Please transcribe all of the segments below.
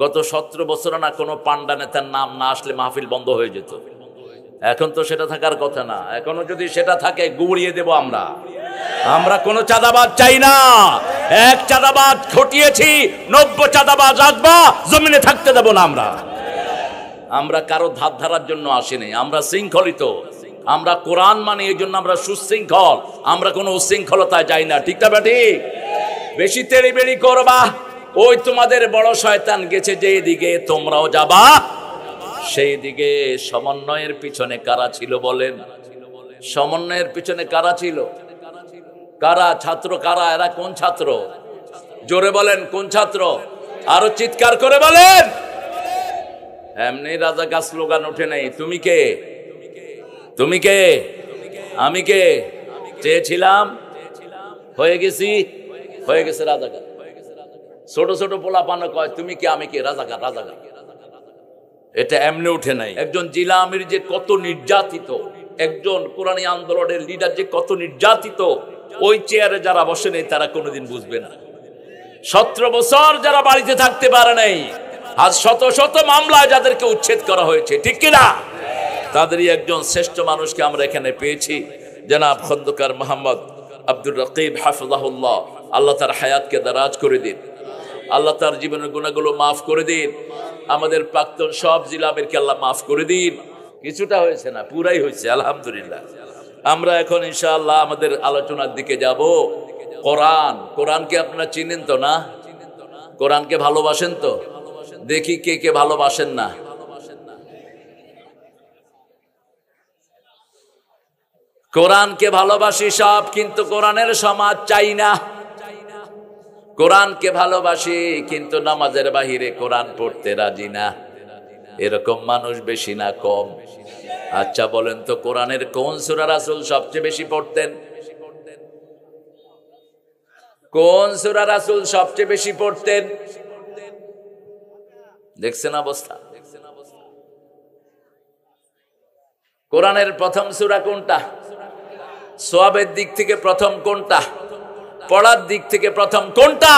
গত 17 বছর না কোনো পান্ডা নেতার নাম না আসলে মাহফিল বন্ধ হয়ে যেত। এখন তো সেটা থাকার কথা না। এখনো যদি সেটা থাকে গুড়িয়ে দেব আমরা। আমরা কোনো চাঁদাবাজ চাই না। এক চাঁদাবাজ ঘটিয়েছি, 90 চাঁদাবাজ রাখবো, জমিনে থাকতে দেব না আমরা। আমরা কারো ধার ধারার জন্য আসিনি, আমরা শৃঙ্খলিত। আমরা কোরআন মানি, এই জন্য আমরা সুশৃঙ্খল। আমরা কোনো উশৃঙ্খলতায় যাই না। ঠিক না ঠিক? বেশি তেড়িবেড়ি করবা, ওই তোমাদের বড় শয়তান গেছে যে দিকে, তোমরাও যাবা সেই দিকে। সমন্বয়ের পিছনে কারা ছিল বলেন? সমন্বয়ের পিছনে কারা ছিল? কারা? ছাত্র কারা? এরা কোন ছাত্র? জোরে বলেন, কোন ছাত্র? আরো চিৎকার করে বলেন। এমনি রাজাকার স্লোগান ওঠে নাই। তুমি কে? তুমি কে? আমি কে? চেয়েছিলাম, হয়ে গেছি, হয়ে গেছে রাজাকার। ছোট ছোট পোলাপানো কয় তুমি কে, আমি কে, রাজাকার রাজাকার। এটা এমনি উঠে নাই। একজন জিলা আমির যে কত নির্যাতিত, একজন কোরআনী আন্দোলনের লিডার যে কত নির্যাতিত, ওই চেয়ারে যারা বসে নেই তারা কোনোদিন বুঝবে না। 17 বছর যারা বাড়িতে থাকতে পারে নাই, আজ শত শত মামলায় যাদেরকে উচ্ছেদ করা হয়েছে, ঠিক কিনা? তাদেরই একজন শ্রেষ্ঠ মানুষকে আমরা এখানে পেয়েছি, জনাব খন্দকার মোহাম্মদ আব্দুর রকিব হাফিজাহুল্লাহ। আল্লাহ তার হায়াতকে দারাজ করে দিন, আল্লাহ তার জীবনের গুনাহগুলো মাফ করে দিন। আমাদের প্রাক্তন সব জিলা আমিরকে আল্লাহ মাফ করে দিন। কিছুটা হয়েছে না, পুরাই হয়েছে, আলহামদুলিল্লাহ। আমরা এখন ইনশাআল্লাহ আমাদের আলোচনার দিকে যাব। কোরআন, কোরআনকে আপনারা চিনেন তো না? কোরআনকে ভালোবাসেন তো? দেখি কে কে ভালোবাসেন না। কোরআনকে ভালোবাসি সব, কিন্তু কোরআনের সমাজ চাই না। কোরআনকে ভালোবাসি কিন্তু নামাজের বাহিরে কোরআন পড়তে রাজি না। এরকম মানুষ বেশি না কম? আচ্ছা বলেন তো, কোরআনের কোন সূরা রাসূল সবচেয়ে বেশি পড়তেন? কোন সূরা রাসূল সবচেয়ে বেশি পড়তেন? দেখছেন অবস্থা? কোরআনের প্রথম সূরা কোনটা? সওয়াবের দিক থেকে প্রথম কোনটা? পড়ার দিক থেকে প্রথম কোনটা?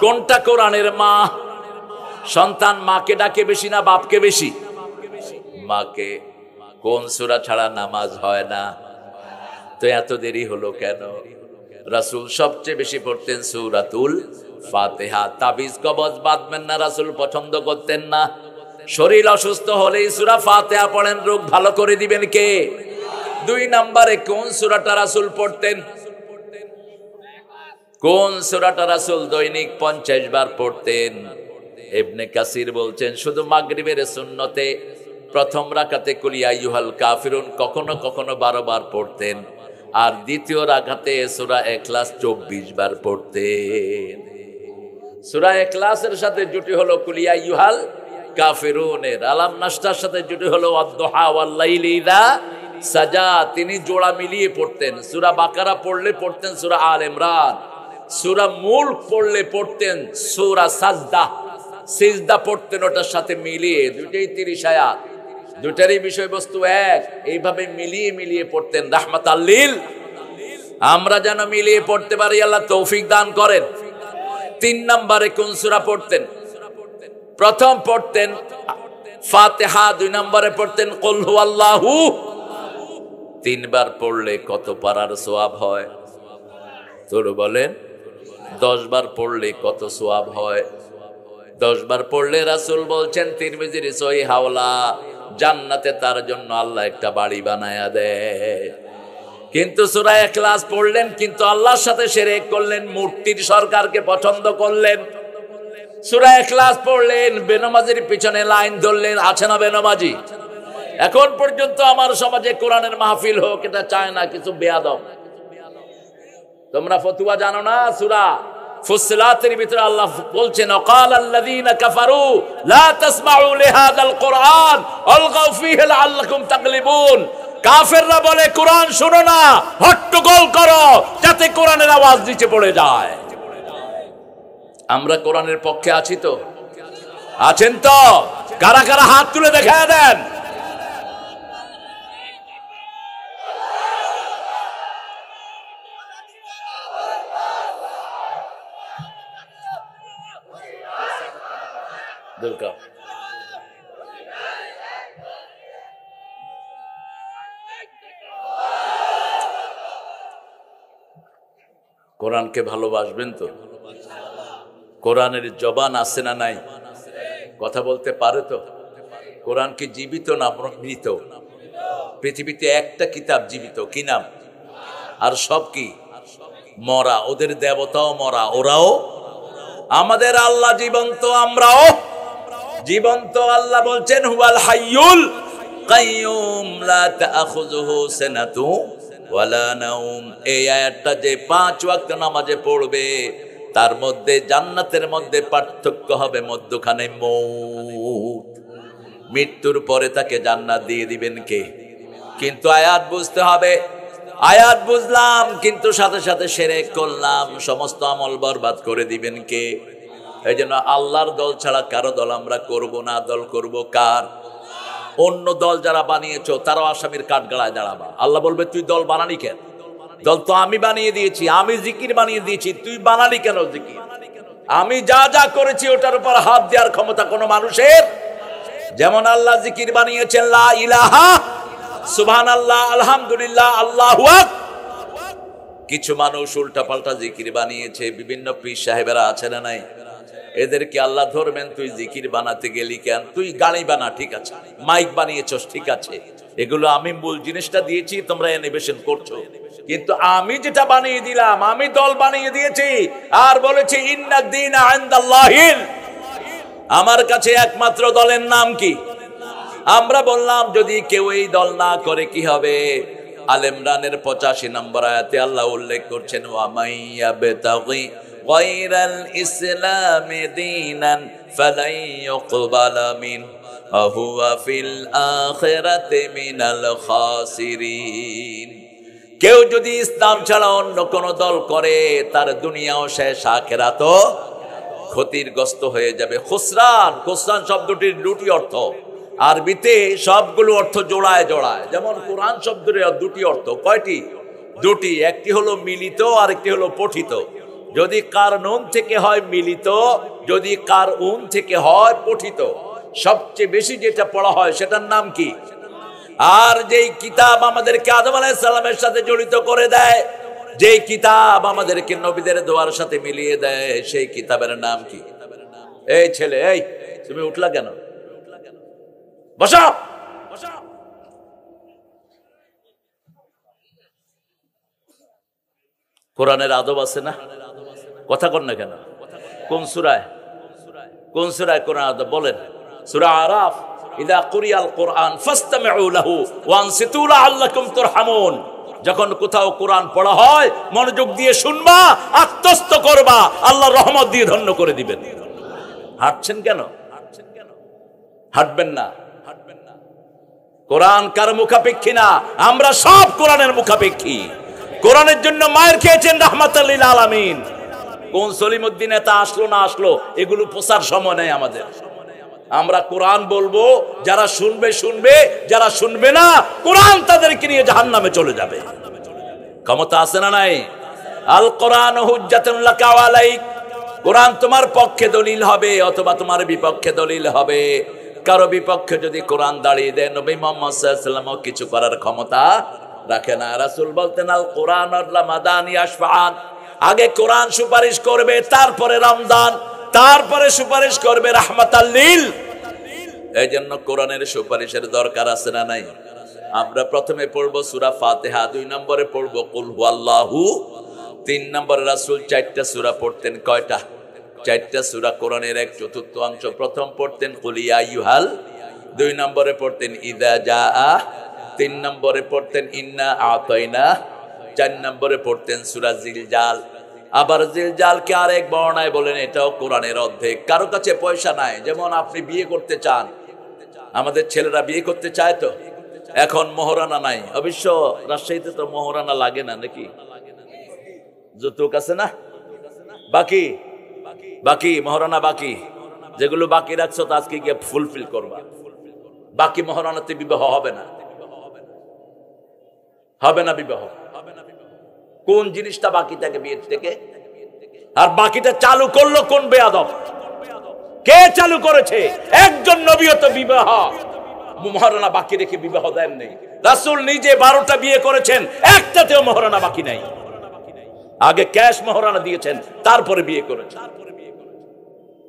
কোনটা কোরআনের মা? সন্তান মাকে ডাকে বেশি না বাপকে বেশি? মাকে। কোন সূরা ছাড়া নামাজ হয় না? তো এত দেরি হলো কেন? রাসূল সবচেয়ে বেশি পড়তেন সূরাতুল ফাতিহা। তাবিজ কবজ বাঁধবেন না, রাসূল পছন্দ করতেন না। শরীর অসুস্থ হলেই সূরা ফাতিহা পড়েন, রোগ ভালো করে দিবেন কে? 2 নম্বরে কোন সূরাটা রাসূল পড়তেন? কোন সূরাটা রাসূল দৈনিক 50 বার পড়তেন? ইবনে কাসির বলছেন শুধু মাগরিবের সুন্নতে প্রথম রাকাতে কুল ইয়া আইয়ুহাল কাফিরুন কখনো কখনো 12 বার পড়তেন, আর দ্বিতীয় রাকাতে সূরা ইখলাস 24 বার পড়তেন। সূরা ইখলাসের সাথে জুটি হলো কুল ইয়া আইয়ুহাল কাফিরুনের, আলাম নাশতার সাথে জুটি হলো ওয়াদ-দুহা ওয়াল লাইলি ইযা সাজা। তিনি জোড়া মিলিয়ে পড়তেন। সূরা বাকারা পড়লে পড়তেন সূরা আল ইমরান, সূরা মুলক পড়লে পড়তেন সূরা সাজদা, সিজদা পড়তেন ওটার সাথে মিলিয়ে। দুটোই 30 আয়াত, দুটারই বিষয়বস্তু এক। এইভাবে মিলিয়ে মিলিয়ে পড়তেন রাহমাতাল লিল। আমরা যেন মিলিয়ে পড়তে পারি, আল্লাহ তৌফিক দান করেন। 3 নম্বরে কোন সূরা পড়তেন? প্রথম পড়তেন ফাতিহা, 2 নম্বরে পড়তেন কুল হুয়াল্লাহু। 3 বার পড়লে কত পারার সওয়াব হয়? তোর বলেন। 10 বার পড়লে কত সওয়াব হয়? 10 বার পড়লে রাসূল বলছেন তিরমিজির সহিহ হাওলা, জান্নাতে তার জন্য আল্লাহ একটা বাড়ি বানায়া দেয়। কিন্তু সূরা ইখলাস পড়লেন, কিন্তু আল্লাহর সাথে শিরক করলেন, মূর্তির সরকারকে পছন্দ করলেন। সূরা ইখলাস পড়লেন, বেনামাজির পিছনে লাইন ধরলেন। আছে না বেনামাজি? এখন পর্যন্ত আমার সমাজে কোরআনের মাহফিল হোক এটা চায় না কিছু বেয়াদব। তোমরা ফতুয়া জানো না? সূরা ফুসসিলাতের ভিতরে আল্লাহ বলছেন ওয়াকালাল্লাযীনা কাফারু লা তাসমাউ লিহাযাল কুরআন আলগাউ ফীহি লাআল্লাকুম তাগলিবুন। কাফেররা বলে কোরআন শোনো না, হট্টগোল করো যাতে কোরআনের আওয়াজ নিচে পড়ে যায়। আমরা কোরআনের পক্ষে আছি তো? আছেন তো? কারা কারা হাত তুলে দেখায় দেন। দুলকাও। কোরআনকে ভালোবাসবেন তো? কোরআনের জবান আছে না নাই? কথা বলতে পারে তো? কোরআন কি জীবিত না মৃত? পৃথিবীতে একটা কিতাব জীবিত, কি নাম? আর সব কি মরা। ওদের দেবতাও মরা, ওরাও। আমাদের আল্লাহ জীবন্ত, আমরাও জীবন্ত। আল্লাহ বলছেন হুয়াল হাইয়ুল কাইয়ুম লা তাখুযুহু সিনাতু ওয়ালা নাওম। এই আয়াতটা যে 5 ওয়াক্ত নামাজে পড়বে তার মধ্যে জান্নাতের মধ্যে পার্থক্য হবে মধ্যখানে মউত। মৃত্যুর পরে তাকে জান্নাত দিয়ে দিবেন কে? কিন্তু আয়াত বুঝতে হবে। আয়াত বুঝলাম কিন্তু সাথে সাথে শিরক করলাম, সমস্ত আমল বরবাদ করে দিবেন কে? এই জন্য আল্লাহর দল ছাড়া কারো দল আমরা করব না। দল করব কার? অন্য দল যারা বানিয়েছো তারাও আসামির কাঠগড়ায় দাঁড়াবা। আল্লাহ বলবে তুই দল বানালি কেন? দল তো আমি বানিয়ে দিয়েছি, আমি জিকির বানিয়ে দিয়েছি, তুই বানালি কেন জিকির? আমি যা যা করেছি ওটার উপর হাত দেওয়ার ক্ষমতা কোনো মানুষের? যেমন আল্লাহ জিকির বানিয়েছেন লা ইলাহা, সুবহানাল্লাহ, আলহামদুলিল্লাহ, আল্লাহু আকবার। কিছু মানুষ উল্টা পাল্টা জিকির বানিয়েছে। বিভিন্ন পীর সাহেবেরা আছে না নাই? এদেরকে আল্লাহ ধরবেন তুই জিকির বানাতে গেলি কেন? তুই গাড়ি বানা, ঠিক আছে, মাইক বানিয়েছস, ঠিক আছে, এগুলো আমি মূল জিনিসটা দিয়েছি, তোমরা ইনোভেশন করছো। কিন্তু আমি যেটা বানিয়ে দিলাম, আমি দল বানিয়ে দিয়েছি আর বলেছি ইন্নাদ দীনা ইনদাল্লাহিল, আমার কাছে একমাত্র দলের নাম কি? আমরা বললাম যদি কেউ এই দল না করে কি হবে? আল ইমরানের 85 নম্বর আয়াতে আল্লাহ উল্লেখ করছেন ওয়া মাইয়াবতাগি গায়রাল ইসলামি দীনান ফালাই ইউকবালা মিন ওয়া হুয়া ফিল আখিরাতি মিনাল খাসিরিন। কেউ যদি ইসলাম ছাড়া অন্য কোন দল করে তার দুনিয়াও শেষ, আখিরাতও ক্ষতিগ্রস্ত হয়ে যাবে। খুসরান, খুসরান শব্দটির দুটি অর্থ। আরবিতে সবগুলো অর্থ জোড়ায় জোড়ায়। যেমন কোরআন শব্দের দুটি অর্থ। কয়টি? দুটি। একটি হলো মিলিত আর একটি হলো পঠিত। যদি কারনুন থেকে হয় মিলিত, যদি কারউন থেকে হয় পঠিত। সবচেয়ে বেশি যেটা পড়া হয় সেটার নাম কি? আর যেই কিতাব আমাদেরকে আদম আলাইহিস সালামের সাথে জড়িত করে দেয়, যেই কিতাব আমাদেরকে নবীদের দোয়ার সাথে মিলিয়ে দেয়, সেই কিতাবের নাম কি? এই ছেলে, এই তুমি উঠলা কেন? বসো। কোরআনের আদব আছে না? কথা কর না কেন? কোন সূরায়? কোন সূরায় কোরআন আদব বলেন? সূরা আরাফ, ইযা কুরিয়াল কুরআন ফাসতামিউ লাহু ওয়া আনসিতু লাআল্লাকুম তুরহামুন। যখন কোথাও কোরআন পড়া হয় মনোযোগ দিয়ে শুনবা, আত্মস্থ করবা, আল্লাহর রহমত দিয়ে ধন্য করে দিবেন। হাঁটছেন কেন? হাঁটবেন না। কোরআন কার মুখাপেক্ষী না, আমরা সব কোরআনের মুখাপেক্ষী। কোরআনের জন্য মায়ের খেয়েছেন রাহমাতাল লিল আলামিন। কোন সলিমউদ্দিন এটা আসলো না আসলো এগুলো প্রচার সময় নেই আমাদের। আমরা কোরআন বলবো, যারা শুনবে শুনবে, যারা শুনবে না কোরআন তাদেরকে নিয়ে জাহান্নামে চলে যাবে। ক্ষমতা আছে না নাই? আল কোরআন হুজ্জাতুন লাকা ওয়া আলাইক। কোরআন তোমার পক্ষে দলিল হবে অথবা তোমার বিপক্ষে দলিল হবে। কারো বিপক্ষে যদি কোরআন দাঁড়িয়ে দেয়, নবী মুহাম্মদ সাল্লাল্লাহু আলাইহি ওয়াসাল্লাম কিছু করার ক্ষমতা রাখে না। রাসূল বলতেন আল কোরআন রামাদানি আশফাআন। আগে কোরআন সুপারিশ করবে, তারপরে রমজান, তারপরে সুপারিশ করবে রাহমাতাল লিল। এই জন্য কোরআনের সুপারিশের দরকার আছে না নাই? আমরা প্রথমে পড়বো সূরা ফাতিহা, 2 নম্বরে পড়বো কুল হুয়াল্লাহু, 3 নম্বরে রাসূল 4টা সূরা পড়তেন। কয়টা? 4টা সূরা কোরআনের 1/4 প্রথম পড়তেন কুল ইয়া আইয়ুহাল, 2 নম্বরে পড়তেন ইযা জাআ, 3 নম্বরে পড়তেন ইন্না আতাইনা, 4 নম্বরে পড়তেন সূরা জিলজাল। আবার জিলজালকে আরেক বর্ণনায় বলেন এটাও কোরআনের অর্ধেক। কারো কাছে পয়সা নাই, যেমন আপনি বিয়ে করতে চান, আমাদের ছেলেরা বিয়ে করতে চায় তো, এখন মোহরানা নাই। অবশ্য রাজশাহীতে তো মোহরানা লাগে না নাকি? যৌতুক আছে না? বাকি বাকি মোহরানা বাকি, যেগুলো বাকি রাখছো তা আজকে গিয়ে ফুলফিল করবা। বাকি মোহরানাতে বিবাহ হবে না, হবে না বিবাহ। কোন জিনিসটা বাকি থাকে বিয়ের থেকে? আর বাকিটা চালু করলো কোন বেয়াদব? কে চালু করেছে? একজন নবীও তো বিবাহ মহারণা বাকি রেখে বিবাহ দেন নেই। রাসূল নিজে 12টা বিয়ে করেছেন, একটাতেও মহারণা বাকি নাই। আগে ক্যাশ মহারণা দিয়েছেন, তারপরে বিয়ে করেছেন।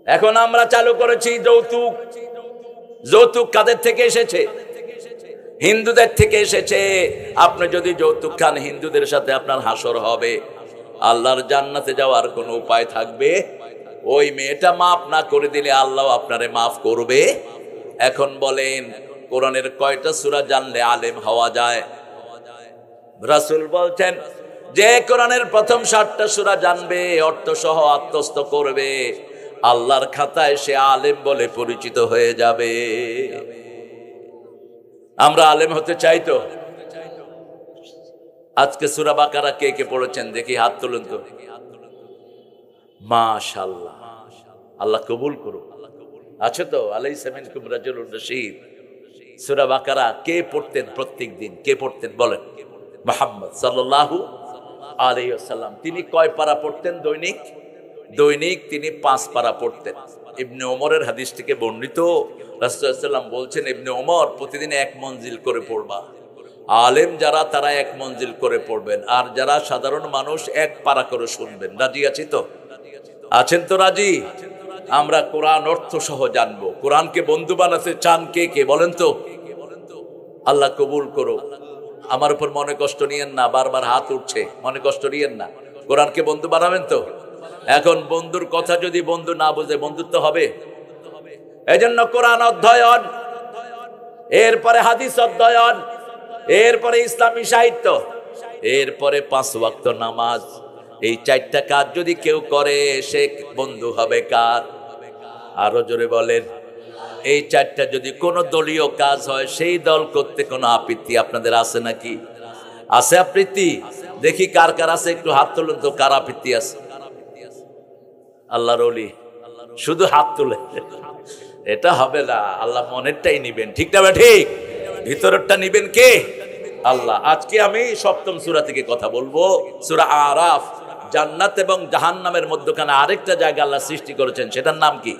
এখন আমরা চালু করেছি যৌতুক। যৌতুক কাদের থেকে এসেছে? হিন্দুদের থেকে এসেছে। আপনি যদি যৌতুক খান, হিন্দুদের সাথে আপনার হাসর হবে। আল্লাহর জান্নাতে যাওয়ার কোনো উপায় থাকবে? ওই মেয়েটা মাফ না করে দিলে আল্লাহ আপনারে মাফ করবে? এখন বলেন, কোরআনের কয়টা সূরা জানলে আলেম হওয়া যায়? রাসূল বলছেন, যে কোরআনের প্রথম 7টা সূরা জানবে, অর্থ সহ আত্মস্থ করবে, আল্লাহর খাতায় সে আলেম বলে পরিচিত হয়ে যাবে। আমরা আলেম হতে চাই তো? আজকে সূরা বাকারা কে কে পড়েছেন দেখি, হাত তুলুন তো। মাশাআল্লাহ, আল্লাহ কবুল করুন। আছে তো? আলাইসা মিনকুম রাজুলুর রশীদ। সূরা বাকারা কে পড়তেন প্রত্যেক দিন? কে পড়তেন বলেন? মুহাম্মদ সাল্লাল্লাহু আলাইহি ওয়াসাল্লাম। তিনি কয় পারা পড়তেন দৈনিক? দৈনিক তিনি 5 পারা পড়তেন। ইবনে ওমরের হাদিস থেকে বর্ণিত, রাসূলুল্লাহ সাল্লাল্লাহু আলাইহি ওয়াসাল্লাম বলছেন, ইবনে ওমর প্রতিদিন 1 মঞ্জিল করে পড়বা। আলেম যারা তারা 1 মঞ্জিল করে পড়বেন, আর যারা সাধারণ মানুষ 1 পারা করে শুনবেন। রাজি আছি তো? আছেন তো রাজি? আমরা কোরআন অর্থ সহ জানবো। কোরআনকে বন্ধু বানাতে চান কে কে বলেন তো? আল্লাহ কবুল করো। আমার উপর মনে কষ্ট নিয়েন না, বারবার হাত উঠছে, মনে কষ্ট নিয়েন না। কোরআনকে বন্ধু বানাবেন তো? এখন বন্ধুর কথা যদি বন্ধু না বুঝে, বন্ধুত্ব হবে? এজন্য কোরআন অধ্যয়ন, এরপরে হাদিস অধ্যয়ন, এরপরে ইসলামী সাহিত্য, এরপরে 5 ওয়াক্ত নামাজ। এই 4টা কাজ যদি কেউ করে, সে বন্ধু হবে কার? আরো জোরে বলেন। এই 4টা যদি কোনো দলীয় কাজ হয়, সেই দল করতে কোনো আপত্তি আপনাদের আছে নাকি? আছে আপত্তি? দেখি কার কার আছে, একটু হাত তুলুন তো, কার আপত্তি আছে? আল্লাহর ওলি শুধু হাত তুলে, এটা হবে না। আল্লাহ মনেরটাই নিবেন, ঠিক না? ঠিক, ভিতরেরটা নিবেন কে? আল্লাহ। আজকে আমি 7ম সূরা থেকে কথা বলবো, সূরা আরাফ। জান্নাত এবং জাহান্নামের মধ্যখানে আরেকটা জায়গা আল্লাহ সৃষ্টি করেছেন, সেটার নাম কি?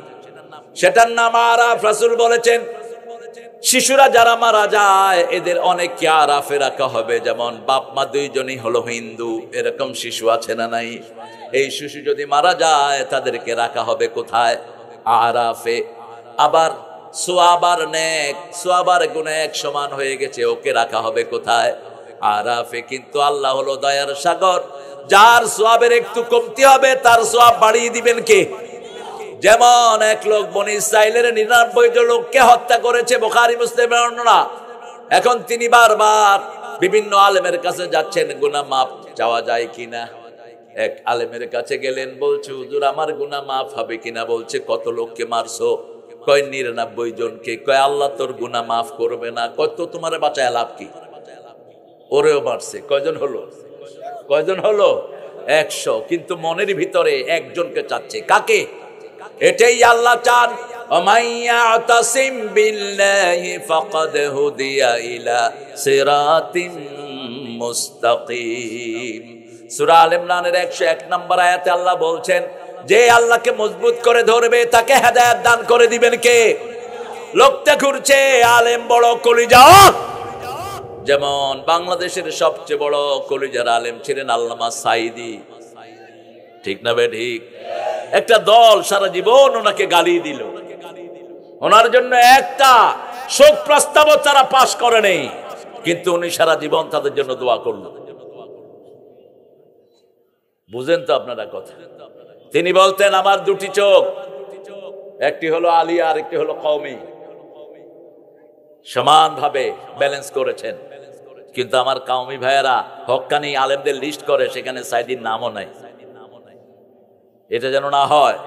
সেটার নাম আরাফ। রাসূল বলেছেন, শিশুরা যারা মারা যায়, এদের অনেককে আরাফে রাখা হবে। যেমন বাপ মা 2 জনই হলো হিন্দু, এরকম শিশু আছে না নাই? এই শিশু যদি মারা যায়, তাদেরকে রাখা হবে কোথায়? আরাফে। আবার সোয়াবার নেক, সোয়াবার গুনাহ 1 সমান হয়ে গেছে, ওকে রাখা হবে কোথায়? আরাফে। কিন্তু আল্লাহ হলো দয়ার সাগর, যার সোয়াবের একটু কমতি হবে, তার সোয়াব বাড়িয়ে দিবেন কে? যেমন এক লোক বনি ইসরাইলের 99 জন লোককে হত্যা করেছে, বুখারী মুসলিমের বর্ণনা। এখন তিনি বারবার বিভিন্ন আলেমের কাছে যাচ্ছেন, গুনাহ মাফ চাওয়া যায় কিনা। এক আলেমের কাছে গেলেন, বলছে, হুজুর আমার গুনাহ মাফ হবে কিনা। বলছে, কত লোককে মারছো? কয় 99 জনকে। কয় আল্লাহ তোর গুনাহ মাফ করবে না। কত তোমার বাঁচায় লাভ কি? ওরেও মারছে। কয়জন হলো? কয়জন হলো? 100। কিন্তু মনের ভিতরে একজনকে চাচ্ছে। কাকে? এটাই আল্লাহ চান। ওমাইয়াতাসিম বিল্লাহি ফাকাদ হুদিয়া ইলা সিরাতিম মুস্তাকিম। সূরা আলে ইমরানের 101 নম্বর আয়াতে আল্লাহ বলছেন, যে আল্লাহকে মজবুত করে ধরবে, তাকে হেদায়েত দান করে দিবেন কে? লোকটা ঘুরছে, আলেম বড় কলিজা। যেমন বাংলাদেশের সবচেয়ে বড় কলিজার আলেম ছিলেন আল্লামা সাঈদী, ঠিক না বে ঠিক? একটা দল সারা জীবন ওনাকে গালি দিল, ওনার জন্য একটা শোক প্রস্তাবও তারা পাশ করে নেই, কিন্তু উনি সারা জীবন তাদের জন্য দোয়া করল। বুঝেন তো আপনারা কথা? তিনি বলতেন, আমার 2টি চোখ, একটি হলো আলিয়া আর একটি হলো কওমি, সমানভাবে ব্যালেন্স করেছেন। কিন্তু আমার কওমি ভাইয়েরা হক্কানি আলেমদের লিস্ট করে, সেখানে সাঈদীর নামও নাই। এটা যেন না হয়,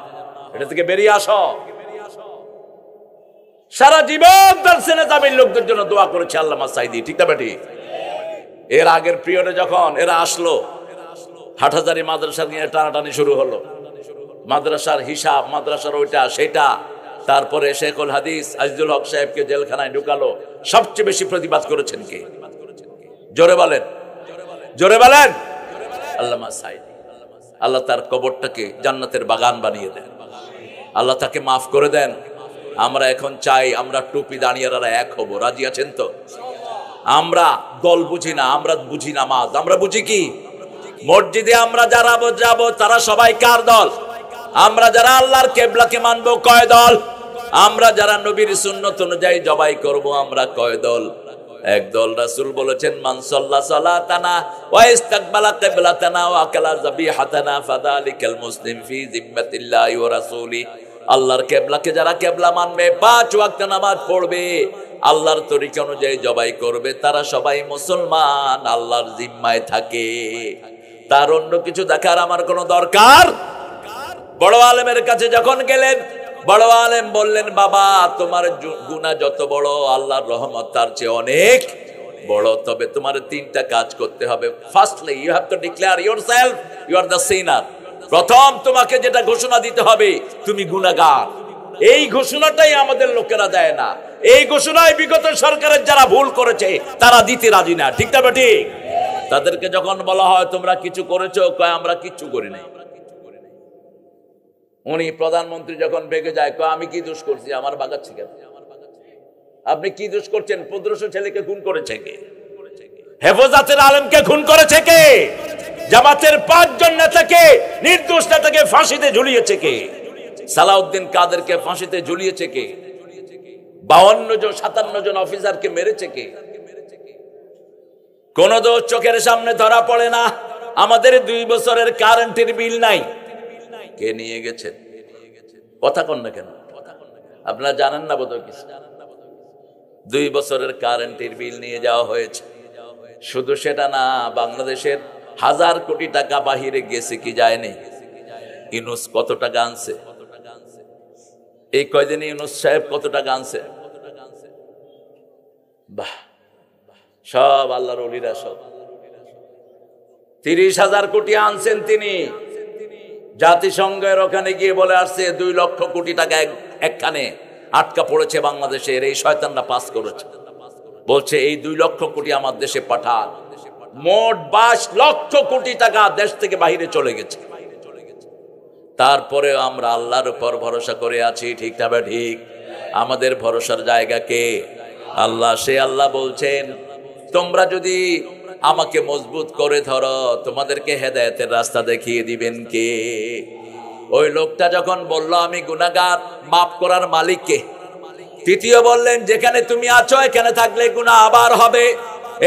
এটা থেকে বেরিয়ে আসো। সারা জীবন তার সেনেজামির লোকদের জন্য দোয়া করেছে আল্লামা সাঈদী, ঠিক না বেটি? এর আগের পিরিয়ডে যখন এরা আসলো, হাটহাজারী মাদ্রাসা নিয়ে টানাটানি শুরু হলো। মাদ্রাসার হিসাব, মাদ্রাসার ওইটা সেটা। তারপরে শেখুল হাদিস আজিজুল হক সাহেবকে জেলখানায় ঢুকালো। সবচেয়ে বেশি প্রতিবাদ করেছেন কে? জোরে বলেন, জোরে বলেন। আল্লামা সাঈদী। আল্লাহ তার কবরটাকে জান্নাতের বাগান বানিয়ে দেন। আল্লাহ তাকে মাফ করে দেন। আমরা এখন চাই আমরা টুপি দাঁড়িয়ারা এক হব, রাজি আছেন তো? আমরা দল বুঝি না, আমরা বুঝি নামাজ, আমরা বুঝি কি? মসজিদে আমরা যারা যাব তারা সবাই কার দল? আমরা যারা আল্লাহর কেবলাকে মানবো কয় দল? আমরা যারা নবীর সুন্নত অনুযায়ী জবাই করব আমরা কয় দল? এক দল। রাসূল বলেছেন মান সাল্লা সালাতানা ওয়া ইস্তাকবালা কিবলাতানা ওয়া আকালা যাবিহাতানা ফাযালিকাল মুসলিম ফি জিম্মাতিল্লাহি ওয়া রাসূলি। আল্লাহর কেবলাকে যারা কেবলা মানবে, 5 ওয়াক্ত নামাজ পড়বে, আল্লাহর তরিকা অনুযায়ী জবাই করবে, তারা সবাই মুসলমান, আল্লাহর জিম্মায় থাকে। তার অন্য কিছু দেখার আমার কোনো দরকার? বড় আলেমের কাছে যখন গেলেন, বড় আলেম বললেন বাবা তোমার গুনাহ যত বড় আল্লাহর রহমত তার চেয়ে অনেক বড়, তবে তোমার 3টা কাজ করতে হবে। Firstly you have to declare yourself you are the sinner. প্রথম তোমাকে যেটা ঘোষণা দিতে হবে তুমি গুনাহগার। এই ঘোষণাটাই আমাদের লোকেরা দেয় না। এই ঘোষণায় বিগত সরকারের যারা ভুল করেছে তারা দিতে রাজি না, ঠিক না ঠিক? তাদেরকে যখন বলা হয় তোমরা কিছু করেছো, কয় আমরা কিচ্ছু করি নাই। উনি প্রধানমন্ত্রী যখন বেগে যায়, কয় আমি কি দোষ করছি, আমার বাগাচ্ছি কেন? আপনি কি দোষ করছেন? 1500 ছেলেকে খুন করেছে কে? হেফাজতের আলেমকে খুন করেছে কে? জামাতের 5 জন নেতাকে, নির্দোষ নেতাকে ফাঁসিতে ঝুলিয়েছে কে? সালাউদ্দিন কাদেরকে ফাঁসিতে ঝুলিয়েছে কে? 52 জন 57 জন অফিসারকে মেরেছে কে? কোন দোষ চোখের সামনে ধরা পড়ে না। আমাদের 2 বছরের কারেন্টের বিল নাই, কে নিয়ে গেছেন? কথা কন না কেন? আপনারা জানেন না বোধহয় কিছু। 2 বছরের কারেন্টের বিল নিয়ে যাওয়া হয়েছে। শুধু সেটা না, বাংলাদেশের 1000 কোটি টাকা বাহিরে গেছে কি যায়নি? ইউনূস কত টাকা আনছে? এই কয়দিনে ইউনূস সাহেব কত টাকা আনছে? বাহ, সব আল্লাহর ওলিরা, সব 30,000 কোটি আনছেন তিনি। জাতিসংঘের ওখানে গিয়ে বলে আসছে 2 লক্ষ কোটি টাকা একখানে আটকা পড়েছে বাংলাদেশের, এই শয়তানরা পাস করেছে। বলছে এই 2 লক্ষ কোটি আমার দেশে পাঠান। মোট 22 লক্ষ কোটি টাকা দেশ থেকে বাইরে চলে গেছে। তারপরে আমরা আল্লাহর উপর ভরসা করে আছি, ঠিক না ঠিক? আমাদের ভরসার জায়গা কে? আল্লাহ। সে আল্লাহ বলছেন তোমরা যদি আমাকে মজবুত করে ধরো তোমাদেরকে হেদায়েতের রাস্তা দেখিয়ে দিবেন কে? ওই লোকটা যখন বলল আমি গুনাহগার, মাফ করার মালিক কে? তৃতীয় বললেন যেখানে তুমি আছো এখানে থাকলে গুনাহ আবার হবে,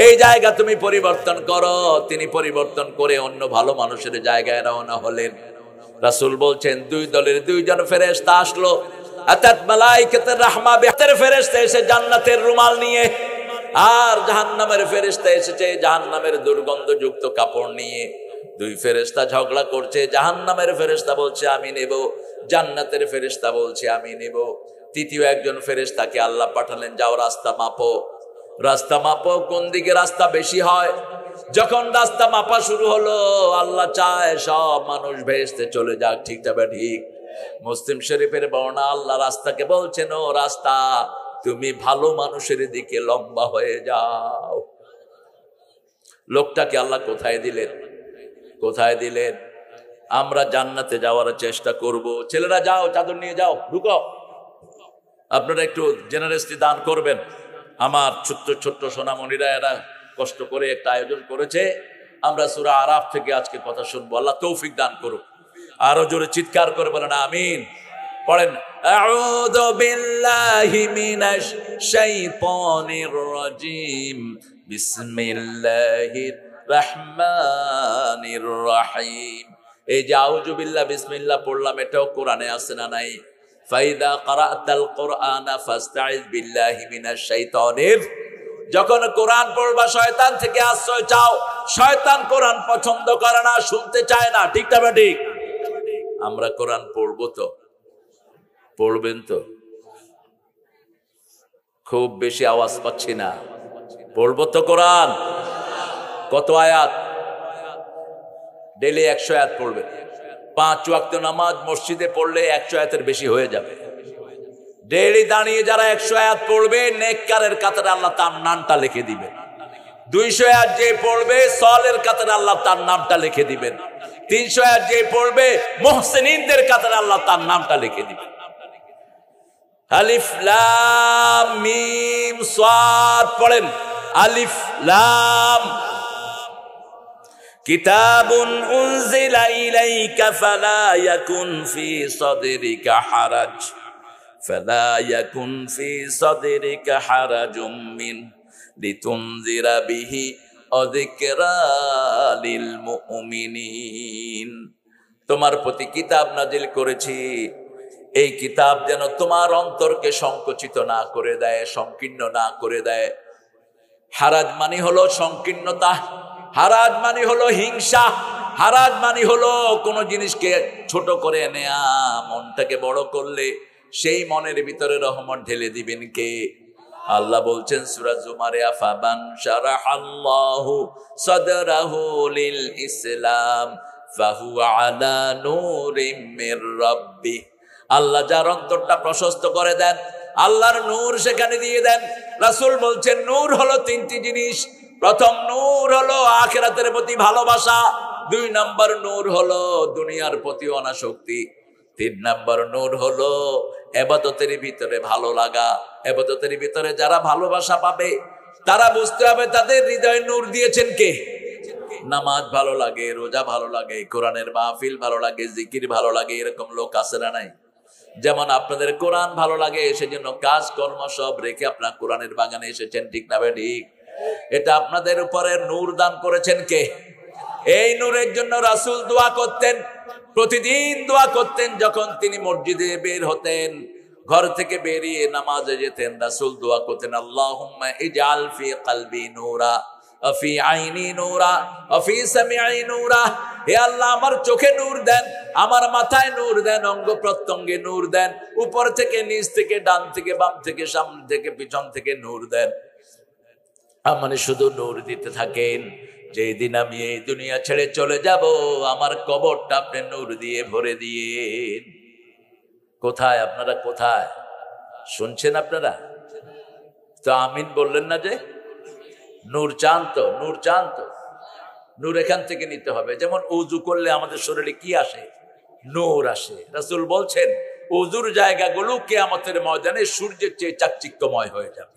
এই জায়গা তুমি পরিবর্তন করো। তিনি পরিবর্তন করে অন্য ভালো মানুষের জায়গায় রওনা হলেন। রাসূল বলছেন 2 দলের 2 জন ফেরেশতা আসলো। আতাত মালায়েকাতুর রাহমা বিহাতের ফেরেশতা এসে জান্নাতের রুমাল নিয়ে, আর জাহান্নামের ফেরেশতা এসেছে জাহান্নামের দুর্গন্ধযুক্ত কাপড় নিয়ে। 2 ফেরেশতা ঝগড়া করছে। জাহান্নামের ফেরেশতা বলছে আমি নেব, জান্নাতের ফেরেশতা বলছে আমি নেব। তৃতীয় একজন ফেরেশতাকে আল্লাহ পাঠালেন, যাও রাস্তা মাপো, রাস্তা মাপো, কোন দিকে রাস্তা বেশি হয়। যখন রাস্তা মাপা শুরু হলো, আল্লাহ চায় সব মানুষ ভেস্তে চলে যাক, ঠিক তবে ঠিক। মুসলিম শরীফের বর্ণনা, আল্লাহ রাস্তাকে বলছেন ও রাস্তা তুমি ভালো মানুষের দিকে লম্বা হয়ে যাও। লোকটাকে আল্লাহ কোথায় দিলেন? কোথায় দিলেন? আমরা জান্নাতে যাওয়ার চেষ্টা করব। ছেলেরা যাও, চাদর নিয়ে যাও, ঢুকো। আপনারা একটু জেনারেসলি দান করবেন। আমার ছোট্ট ছোট্ট সোনামণিরা এরা কষ্ট করে একটা আয়োজন করেছে। আমরা সূরা আরাফ থেকে আজকে কথা শুনবো। আল্লাহ তৌফিক দান করুক। আরো জোরে চিৎকার করে বলেন আমিন। পড়েন, আউযু বিল্লাহি মিনাশ শাইতানির রাজিম, বিসমিল্লাহির রহমানির রহিম। এই যে আউযু বিল্লাহ বিসমিল্লাহ পড়লাম, এটাও কোরআনে আছে না নাই? ফাইদা ক্বারাতাল কুরআনা ফাস্তাইজ বিল্লাহি মিনাশ শাইতানির। যখন কোরআন পড়বা শয়তান থেকে আশ্রয় চাও। শয়তান কোরআন পছন্দ করে না, শুনতে চায় না, ঠিক না ঠিক? আমরা কোরআন পড়বো তো? পড়বেন তো? খুব বেশি আওয়াজ পাচ্ছি না। পড়বো তো কোরআন? কত আয়াত? ডেইলি 100 আয়াত পড়বেন। 5 ওয়াক্ত নামাজ মসজিদে পড়লে 100 আয়াতের বেশি হয়ে যাবে। ডেইলি দাঁড়িয়ে যারা 100 আয়াত পড়বে নেককারের কাতারে আল্লাহ তার নামটা লিখে দিবেন। 200 আয়াত যে পড়বে সলের কাতারে আল্লাহ তার নামটা লিখে দিবেন। 300 আয়াত যে পড়বে মুহসিনিনদের কাতারে আল্লাহ তার নামটা লিখে দিবেন। আলিফ লাম মিম সাদ পড়েন। আলিফ লাম। কিতাবুন উনজিলা ইলাইকা ফালা ইয়াকুন ফি সাদরিকা হারাজ ফালা ইয়াকুন ফি সাদরিকা হারাজুম মিন লিতুনজিরা বিহি ওয়া যিকরা লিল মুমিনিন। তোমার প্রতি কিতাব নাজিল করেছি, এই কিতাব যেন তোমার অন্তরকে সংকুচিত না করে দেয়, সংকীর্ণ না করে দেয়। হারাজ মানে হলো সংকীর্ণতা, হারাজ মানে হলো হিংসা, হারাজ মানে হলো কোনো জিনিসকে ছোট করে নেয়া। মনটাকে বড় করলে সেই মনের ভিতরে রহমত ঢেলে দিবেন কে? আল্লাহ বলছেন সূরা জুমারে, আফামান শারাহাল্লাহু সাদরাহু লিল ইসলাম ফাহুয়া আলা নূরিম মির রাব্বিহ। আল্লাহ যার অন্তরটা প্রশস্ত করে দেন, আল্লাহর নূর সেখানে দিয়ে দেন। রাসূল বলছেন নূর হলো তিনটি জিনিস। প্রথম নূর হলো আখিরাতের প্রতি ভালোবাসা, 2 নম্বর নূর হলো দুনিয়ার প্রতি অনাসক্তি, 3 নম্বর নূর হলো ইবাদতের ভিতরে ভালো লাগা। ইবাদতের ভিতরে যারা ভালোবাসা পাবে তারা বুঝতে হবে তাদের হৃদয়ে নূর দিয়েছেন কে? নামাজ ভালো লাগে, রোজা ভালো লাগে, কোরআনের মাহফিল ভালো লাগে, জিকির ভালো লাগে, এরকম লোক আছে না নাই? যেমন আপনাদের কোরআন ভালো লাগে, সেজন্য কাজ কর্ম সব রেখে আপনার কোরআনের বাগানে এসেছেন, ঠিক না ভাই? ঠিক। এটা আপনাদের উপরে নূর দান করেছেন কে? এই নূরের জন্য রাসূল দোয়া করতেন, প্রতিদিন দোয়া করতেন। যখন তিনি মসজিদে বের হতেন, ঘর থেকে বেরিয়ে নামাজে যেতেন, রাসূল দোয়া করতেন, আল্লাহুম্মা ইজআল ফি কলবি নূরা ওয়া ফি আইনি নূরা ওয়া ফি সামঈ নূরা। হে আল্লাহ, আমার চোখে নূর দেন, আমার মাথায় নূর দেন, অঙ্গ প্রত্যঙ্গে নূর দেন, উপর থেকে নিচ থেকে, ডান থেকে বাম থেকে, সামনে থেকে পিছন থেকে নূর দেন। মানে শুধু নূর দিতে থাকেন। যেই দিন আমি এই দুনিয়া ছেড়ে চলে যাব, আমার কবরটা আপনি নূর দিয়ে ভরে দিয়েন। কোথায় আপনারা? কোথায় শুনছেন আপনারা? তো আমিন বললেন না যে? নূর চান তো, নূর চান তো, নূর এখান থেকে নিতে হবে। যেমন উযু করলে আমাদের শরীরে কি আসে? নূর আসে। রাসূল বলছেন উযুর জায়গাগুলো কিয়ামতের ময়দানে সূর্যের চেয়ে চাকচিক্যময় হয়ে যাবে।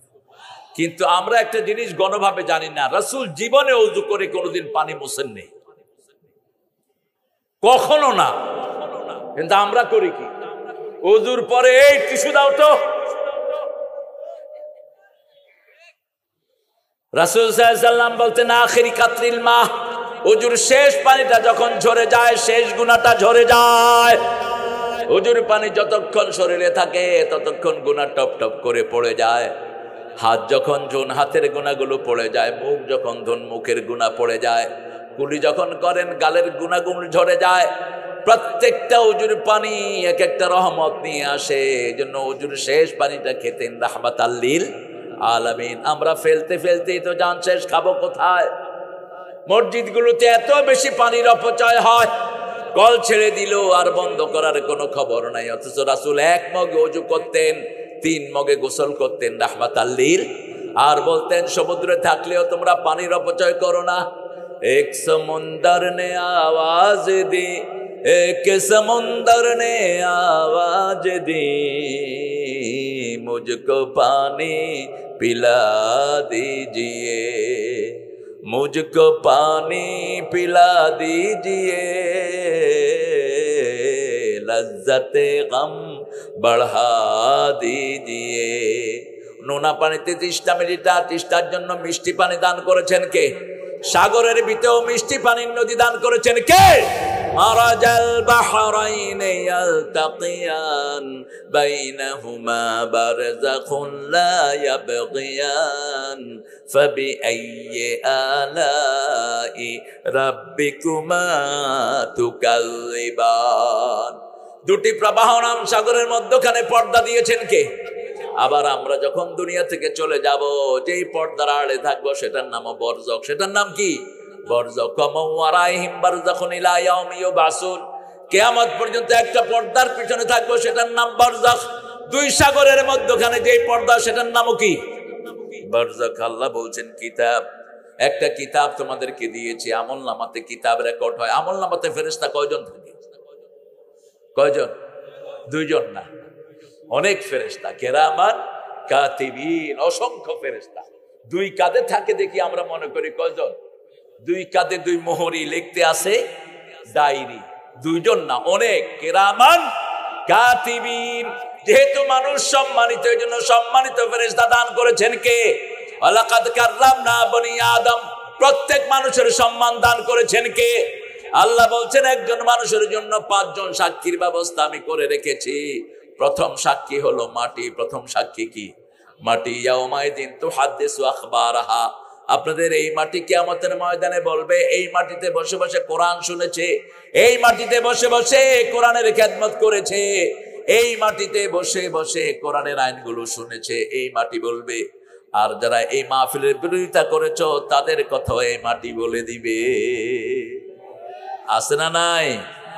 কিন্তু আমরা একটা জিনিস গণভাবে জানি না, রাসূল জীবনে উযু করে কোনোদিন পানি মোছেননি, কখনো না। কিন্তু আমরা করি কি? উযুর পরে এই টিস্যু দাও তো। রাসূল সাল্লাল্লাহু আলাইহি ওয়াসাল্লাম বলতেন আখিরি কাতরিল মা, উযুর শেষ পানিটা যখন ঝরে যায়, শেষ গুনাহটা ঝরে যায়। উযুর পানি যতক্ষণ শরীরে থাকে ততক্ষণ গুনাহ টপ টপ করে পড়ে যায়। হাত যখন ধুন হাতের গুনাহগুলো পড়ে যায়, মুখ যখন ধুন মুখের গুনাহ পড়ে যায়, কুলি যখন করেন গালের গুনাহগুলো ঝরে যায়। প্রত্যেকটা উযুর পানি এক একটা রহমত নিয়ে আসে। এজন্য উযুর শেষ পানিটা খেতেন রাহমাতাল লিল আলামিন। আমরা ফেলতে ফেলতেই তো জান শেষ, খাবো কোথায়? মসজিদগুলোতে এত বেশি পানির অপচয় হয়, কল ছেড়ে দিল আর বন্ধ করার কোনো খবর নাই। অথচ রাসূল 1 মগে ওযু করতেন, 3 মগে গোসল করতেন রাহমাতাল লিল। আর বলতেন সমুদ্রে থাকলেও তোমরা পানির অপচয় করো না। এক সমুন্দর নে আওয়াজ দি, এক সমুন্দর নে আওয়াজ দি, মুঝকো পানি পিলা দीजिए, मुझको पानी पिला दीजिए, लज्जते गम बढ़ा दीजिए। নোনা পানিতে 30টা মিলিটা, 30টার জন্য মিষ্টি পানি দান করেছেন কে? সাগরের ভিতরেও মিষ্টি পানির নদী দান করেছেন কে? মারাজাল বাহরাইনে ইয়ালতাকিয়ান বাইনাহুমা বারযাখুন লা ইয়াবগিয়ান ফাবিআইয়ি আলাই রাব্বিকুমা তুকাল্লিবান। দুটি প্রবাহমান সাগরের মধ্যখানে পর্দা দিয়েছেন কে? আবার আমরা যখন দুনিয়া থেকে চলে যাব, যেই পর্দার আড়ে থাকবো সেটার নাম বরজখ। সেটার নাম কি? বরজখ। কামাওয়ারাইহিম বারযাখুন ইলা ইয়াউমি ইউবাসুন। কিয়ামত পর্যন্ত একটা পর্দার পিছনে থাকবো, সেটার নাম বরজখ। 2 সাগরের মধ্যখানে যেই পর্দা, সেটার নামও কি? বরজখ। আল্লাহ বলছেন কিতাব, একটা কিতাব তোমাদেরকে দিয়েছি, আমলনামাতে কিতাব রেকর্ড হয়। আমলনামাতে ফেরেশতা কয়জন থাকে? কয়জন? 2 জন না, অনেক ফেরেশতা, কেরামান কাতিবিন, অসংখ্য ফেরেশতা। দুই কাঁধে থাকে দেখি আমরা মনে করি কয়জন? দুই কাঁধে দুই মোহরি, লিখতে আছে ডায়েরি। দুইজন না, অনেক। কেরামান কাতিবিন। যেহেতু মানুষ সম্মানিত, এই জন্য সম্মানিত ফেরেশতা দান করেছেন কে? ওয়ালাকাদ কাররামনা বনি আদম। প্রত্যেক মানুষের সম্মান দান করেছেন কে? আল্লাহ বলছেন একজন মানুষের জন্য 5 জন সাক্ষীর ব্যবস্থা আমি করে রেখেছি। প্রথম সাক্ষী হলো মাটি। প্রথম সাক্ষী কি? মাটি। ইয়াউমাইদিন তুহাদ্দিসু আখবারাহা। আপনাদের এই মাটি কিয়ামতের ময়দানে বলবে, এই মাটিতে বসে বসে কোরআন শুনেছে, এই মাটিতে বসে বসে কোরআনের খেদমত করেছে, এই মাটিতে বসে বসে কোরআনের আইনগুলো শুনেছে। এই মাটি বলবে। আর যারা এই মাহফিলের বিরোধিতা করেছো তাদের কথা এই মাটি বলে দিবে। আছে না নাই?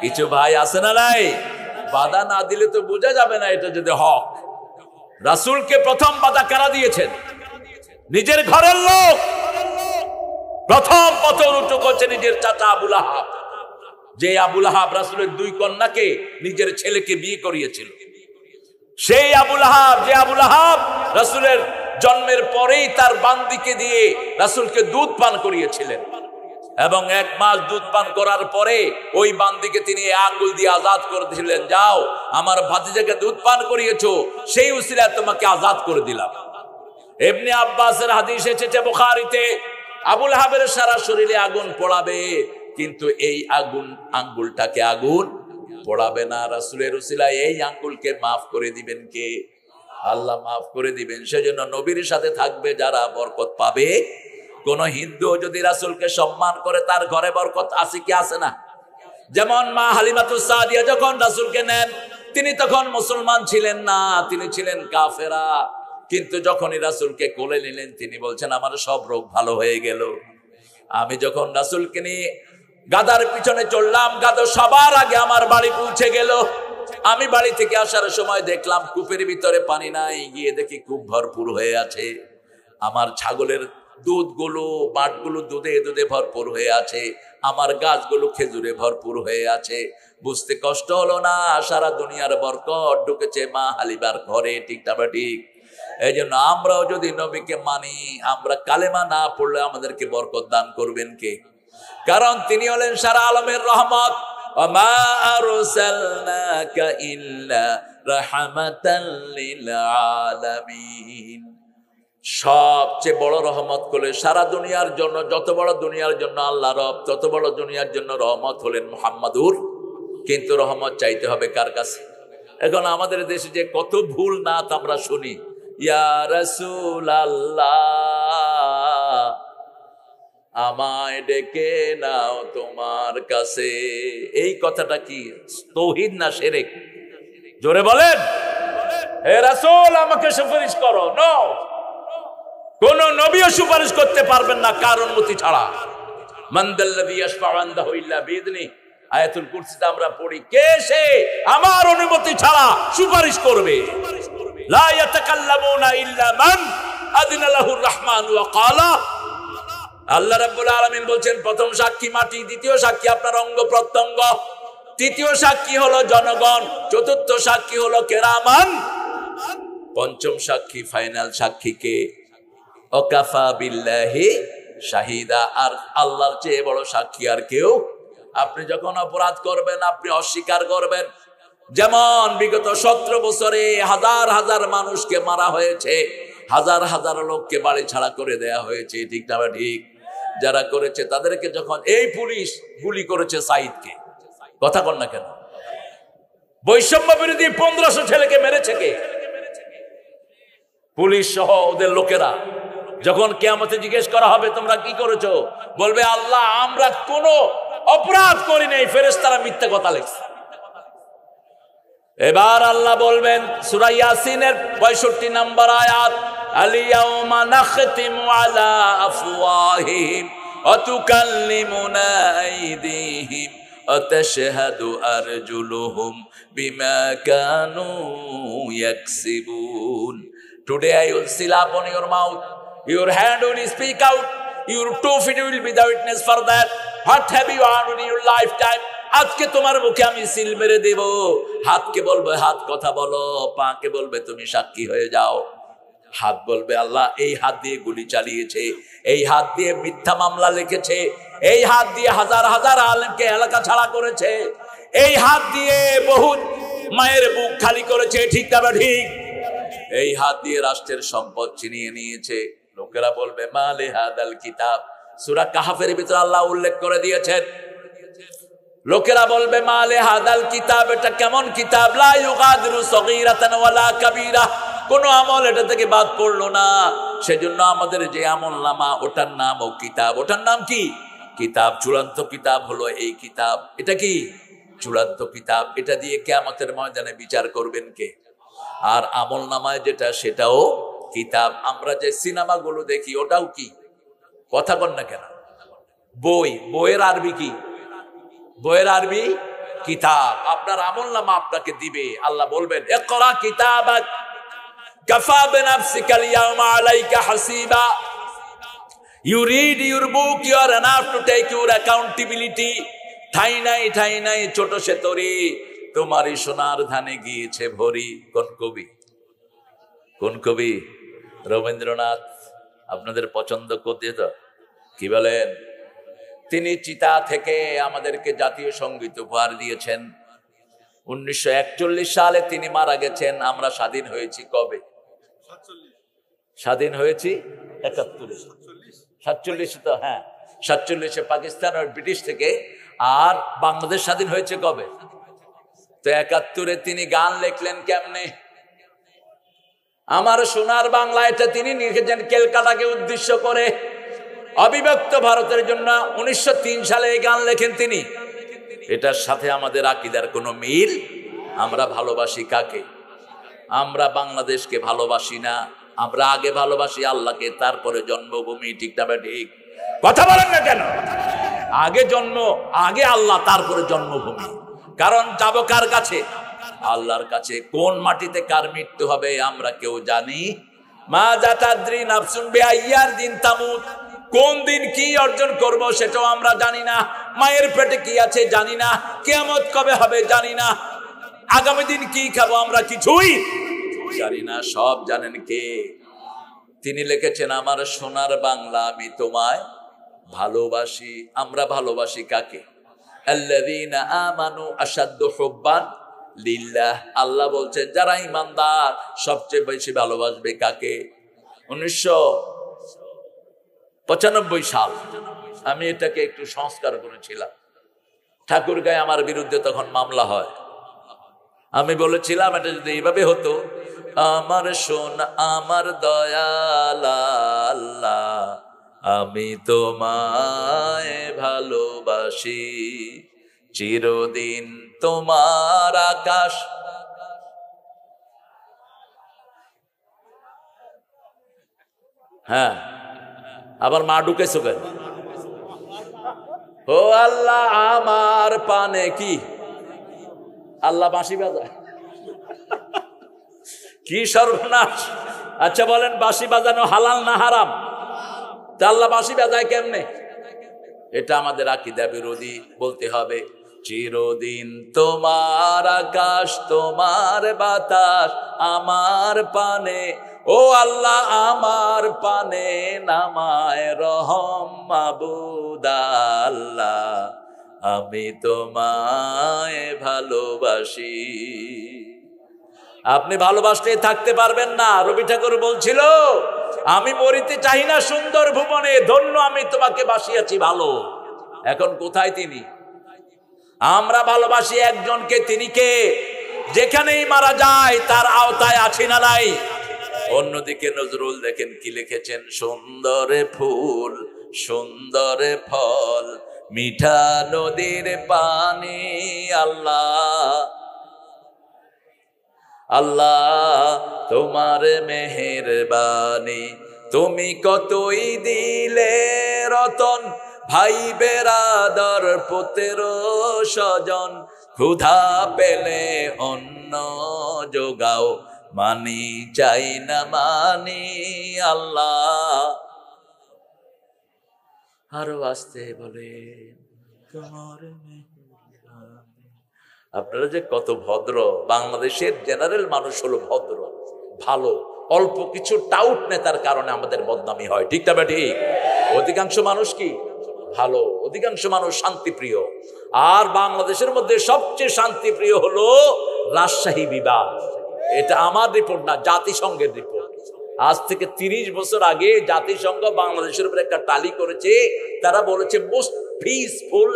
কিছু ভাই আছে না নাই? বাধা না দিলে তো বোঝা যাবে না এটা যদি হক। রাসূলকে প্রথম বাধা কারা দিয়েছেন? নিজের ঘরের লোক। প্রথম পথর উঁচু করছে নিজের চাচা আবুল আহাব। যে আবুল আহাব রাসূলের 2 কন্যাকে নিজের ছেলেকে বিয়ে করিয়েছিল। সেই আবুল আহাব, যে আবুল আহাব রাসূলের জন্মের পরেই তার বান্দিকে দিয়ে রাসূলকে দুধ পান করিয়েছিলেন, এবং 1 মাস দুধ পান করার পরে ওই বান্দিকে তিনি আঙ্গুল দিয়ে আজাদ করে দিলেন, যাও আমার ভাতিজাকে দুধ পান করিয়েছো, সেই উসিলায় তোমাকে আজাদ করে দিলাম। ইবনে আব্বাসের হাদিস এসেছে বুখারীতে, আবুল আহাবের সারা শরীরে আগুন পোড়াবে, কিন্তু এই আগুন আঙ্গুলটাকে আগুন পোড়াবে না। রাসূলের উসিলায় এই আঙ্গুলকে মাফ করে দিবেন কে? আল্লাহ মাফ করে দিবেন। সেজন্য নবীর সাথে থাকবে যারা বরকত পাবে। কোন হিন্দু যদি রাসূলকে সম্মান করে তার ঘরে বরকত আছে কি আছে না? যেমন মা হালিমাতুস সাদিয়া যখন রাসূলকে নেন, তিনি তখন মুসলমান ছিলেন না, তিনি ছিলেন কাফেরা। কিন্তু যখনই রাসূলকে কোলে নিলেন তিনি বলছেন আমার সব রোগ ভালো হয়ে গেল। আমি যখন রাসূলকে নিয়ে গাধার পিছনে চললাম, গাধা সবার আগে আমার বাড়ি পৌঁছে গেল। আমি বাড়ি থেকে আসার সময় দেখলাম কূপের ভিতরে পানি নাই, গিয়ে দেখি কূপ ভরপুর হয়ে আছে। আমার ছাগলের দুধগুলো, বাটগুলো দুধে দুধে ভরপুর হয়ে আছে, আমার গাছগুলো খেজুরে ভরপুর হয়ে আছে। বুঝতে কষ্ট হলো না, সারা দুনিয়ার বরকত ঢুকেছে মা হালিমার ঘরে। ঠিক না ঠিক? এই জন্য আমরাও যদি নবীকে মানি, আমরা কালেমা না পড়লে আমাদেরকে বরকত দান করবেন কে? কারণ তিনি হলেন সারা আলমের রহমত। ওমা আরসালনাকা ইল্লা রাহমাতাল লিল আলামিন। সবচেয়ে বড় রহমত হলে সারা দুনিয়ার জন্য, যত বড় দুনিয়ার জন্য আল্লাহ রব, তত বড় দুনিয়ার জন্য রহমত হলেন মুহাম্মাদুর। কিন্তু রহমত চাইতে হবে কার কাছে? এখন আমাদের দেশে যে কত ভুল নাত আমরা শুনি, ইয়া রাসূলুল্লাহ আমায় ডেকে নাও তোমার কাছে। এই কথাটা কি তাওহীদ না শিরক? জোরে বলেন। হে রাসূল আমাকে সুপারিশ করো। নো, কোন নবীও সুপারিশ করতে পারবেন না কার অনুমতি ছাড়া। মান দাল্লাযী ইয়াশফাউ ইনদাহু ইল্লা বিইذনি। আয়াতুল কুরসিতে আমরা পড়ি, কে সে আমার অনুমতি ছাড়া সুপারিশ করবে? লা ইয়াতাকাল্লামুনা ইল্লা মান আযিনা লাহুর রাহমান ওয়া ক্বালা। আল্লাহ রাব্বুল আলামিন বলছেন প্রথম সাক্ষী মাটি, দ্বিতীয় সাক্ষী আপনার অঙ্গ প্রত্যঙ্গ, তৃতীয় সাক্ষী হলো জনগণ, চতুর্থ সাক্ষী হলো কেরামান, পঞ্চম সাক্ষী ফাইনাল সাক্ষীকে ওয়াকাফা বিল্লাহি শাহিদা। আর আল্লাহর চেয়ে বড় সাক্ষী আর কেউ? আপনি যখন অপরাধ করবেন, আপনি অস্বীকার করবেন, যেমন বিগত 17 বছরে হাজার হাজার মানুষকে মারা হয়েছে, হাজার হাজার লোককে বাড়ি ছাড়া করে দেয়া হয়েছে। ঠিক না ঠিক? যারা করেছে তাদেরকে যখন এই পুলিশ গুলি করেছে সাইদকে, কথা কন না কেন? বৈষম্য বিরোধী 1500 ছেলেকে মেরেছে কে? পুলিশ সহ ওদের লোকেরা। যখন কিয়ামতে জিজ্ঞেস করা হবে তোমরা কি করেছো, বলবে আল্লাহ আমরা কোনো অপরাধ করি নাই, ফেরেশতারা মিথ্যা কথা লিখছে। এবার আল্লাহ বলবেন সূরা ইয়াসিনের 65 নম্বর আয়াত, আল-ইয়াওমা নাখতিমু আলা আফওয়াহিহিম ওয়া তুকাল্লিমুনা আইদিহিম ওয়া তাশহাদু আরজুলুহুম বিমা Kanu ইয়াকসিবুন। Today I will seal upon your mouth, your hand will speak out, your 2 feet will be the witness for that. What have you earned in your lifetime? আজকে তোমার মুখে আমি সিল মেরে দেব। হাতকে বলবে হাত কথা বলো, পাকে বলবে তুমি সাক্ষী হয়ে যাও। হাত বলবে আল্লাহ এই হাত দিয়ে গুলি চালিয়েছে, এই হাত দিয়ে মিথ্যা মামলা লিখেছে, এই হাত দিয়ে হাজার হাজার আলেমকে এলাকা ছাড়া করেছে, এই হাত দিয়ে বহু মায়ের বুক খালি করেছে, ঠিক না ঠিক? এই হাত দিয়ে রাষ্ট্রের সম্পদ ছিনিয়ে নিয়েছে। লোকেরা বলবে মালে হাদাল কিতাব, সূরা কাহফের ভিতরে আল্লাহ উল্লেখ করে দিয়েছেন। লোকেরা বলবে মালে হাদাল কিতাব, এটা কেমন কিতাব, লা ইউগাদিরু সগীরাতান ওয়ালা কাবীরা, কোন আমল এটা থেকে বাদ পড়লো না। সেজন্য আমাদের যে আমল নামা, ওটার নাম ও কিতাব। ওটার নাম কি? কিতাব। চূড়ান্ত কিতাব হলো এই কিতাব। এটা কি? চূড়ান্ত কিতাব। এটা দিয়ে কিয়ামতের ময়দানে বিচার করবেন কে? আর আমল নামায় যেটা, সেটাও কিতাব। আমরা যে সিনেমাগুলো দেখি ওটাও কি? কথা বল না কেন? বই। বইয়ের আরবি কি? বইয়ের আরবি কিতাব। আপনার আমল নামা আপনাকে দিবে। আল্লাহ বলবেন ইকরা কিতাবাক কাফা বিনাফসিকা আল-ইয়াওমা আলাইকা হাসিবা। You read your book, you are enough to take your accountability. ঠাই নাই ছোট সে তরি, তোমারই সোনার ধানে গিয়েছে ভরি। কোন কবি? কোন কবি? রবীন্দ্রনাথ। আপনাদের পছন্দ করতে তো কি বলেন? তিনি চিতা থেকে আমাদেরকে জাতীয় সঙ্গীত উপহার দিয়েছেন। 1941 সালে তিনি মারা গেছেন। আমরা স্বাধীন হয়েছি কবে? স্বাধীন হয়েছি 71। 47 তো, হ্যাঁ 47-এ পাকিস্তান আর ব্রিটিশ থেকে। আর বাংলাদেশ স্বাধীন হয়েছে কবে? তো 71-এ তিনি গান লিখলেন কেমনে? আমার সোনার বাংলা, এটা তিনি লিখেছেন ক্যালকাটাকে উদ্দেশ্য করে। অবিভক্ত ভারতের জন্য 1903 সালে এই গান লেখেন তিনি। এটার সাথে আমাদের আকীদার কোনো মিল। আমরা ভালোবাসি কাকে? আমরা বাংলাদেশকে ভালোবাসি না। আমরা আগে ভালোবাসি আল্লাহকে, তারপরে জন্মভূমি, ঠিক না ঠিক? কথা বলেন না কেন? আগে জন্ম, আগে আল্লাহ, তারপরে জন্মভূমি। কারণ যাব কার কাছে? আল্লাহর কাছে। কোন মাটিতে কার মৃত্যু হবে আমরা কেউ জানি? মা জাতাদ্রি নাফসুন বিআইয়ার দিন তামুত, কোন দিন কি অর্জন করব সেটাও আমরা জানি না। মায়ের পেটে কি আছে জানি না। কিয়ামত কবে হবে জানি না। আগামী দিন কি খাবো আমরা কিছুই জানি না। সব জানেন কে? তিনি লিখেছেন আমার সোনার বাংলা, আমি তোমায় ভালোবাসি। আমরা ভালোবাসি কাকে? আল্লাযীনা আমানু আশাদ্দু হুব্বান লিল্লাহ। আল্লাহ বলছেন যারা ঈমানদার সবচেয়ে বেশি ভালোবাসবে কাকে? 1995 সাল আমি এটাকে একটু সংস্কার করেছিলাম। ঠাকুরগাঁয়ে আমার বিরুদ্ধে তখন মামলা হয়। আমি বলেছিলাম এটা যদি এইভাবে হতো, আমার সোনা আমার দয়াল আল্লাহ, আমি তোমায় ভালোবাসি, চিরদিন তোমার আকাশ। হ্যাঁ, আবার মা ঢুকেছো কেন? ও আল্লাহ আমার পানে কি? আল্লাহ বাঁশি বাজায়? কি সর্বনাশ! আচ্ছা বলেন, বাঁশি বাজানো হালাল না হারাম? তা আল্লাহ বাঁশি বাজায় কেমনে? এটা আমাদের আকীদা বিরোধী। বলতে হবে চিরদিন তোমার আকাশ, তোমার বাতাস আমার পানে, ও আল্লাহ আমার পানে নামায় রহম মাবুদ আল্লাহ, আমি তোমায় ভালোবাসি। আপনি ভালোবাসলে থাকতে পারবেন না। রবি ঠাকুর বলছিল আমি মরিতে চাই না সুন্দর ভুবনে, ধন্য আমি তোমাকে বাসিয়াছি ভালো। এখন কোথায় তিনি? আমরা ভালোবাসি একজনকে, তিনি কে? যেখানেই মারা যায় তার আওতায় আছি না নাই? অন্যদিকে নজরুল দেখেন কি লিখেছেন, সুন্দর ফুল সুন্দর ফল মিঠা নদীর পানি, আল্লাহ আল্লাহ তোমার মেহেরবানি, তুমি কতই দিলে রতন, ভাই বেরাদর পুত্র স্বজন, ক্ষুধা পেলে অন্ন যোগাও, মানি চাই না মানি আল্লাহ। আরো আসতে বলে তোমার মেহেরবানি। আপনারা যে কত ভদ্র। বাংলাদেশের জেনারেল মানুষ হলো ভদ্র, ভালো। অল্প কিছু টাউট নেতার কারণে আমাদের বদনামি হয়, ঠিক না ঠিক? অধিকাংশ মানুষ কি ভালো, অধিকাংশ মানুষ শান্তিপ্রিয়। আর বাংলাদেশের মধ্যে সবচেয়ে শান্তিপ্রিয় হলো রাজশাহী বিভাগ। এটা আমার রিপোর্ট না, জাতিসংঘের রিপোর্ট। আজ থেকে 30 বছর আগে জাতিসংঘ বাংলাদেশের উপর একটা টালি করেছে। তারা বলেছে most peaceful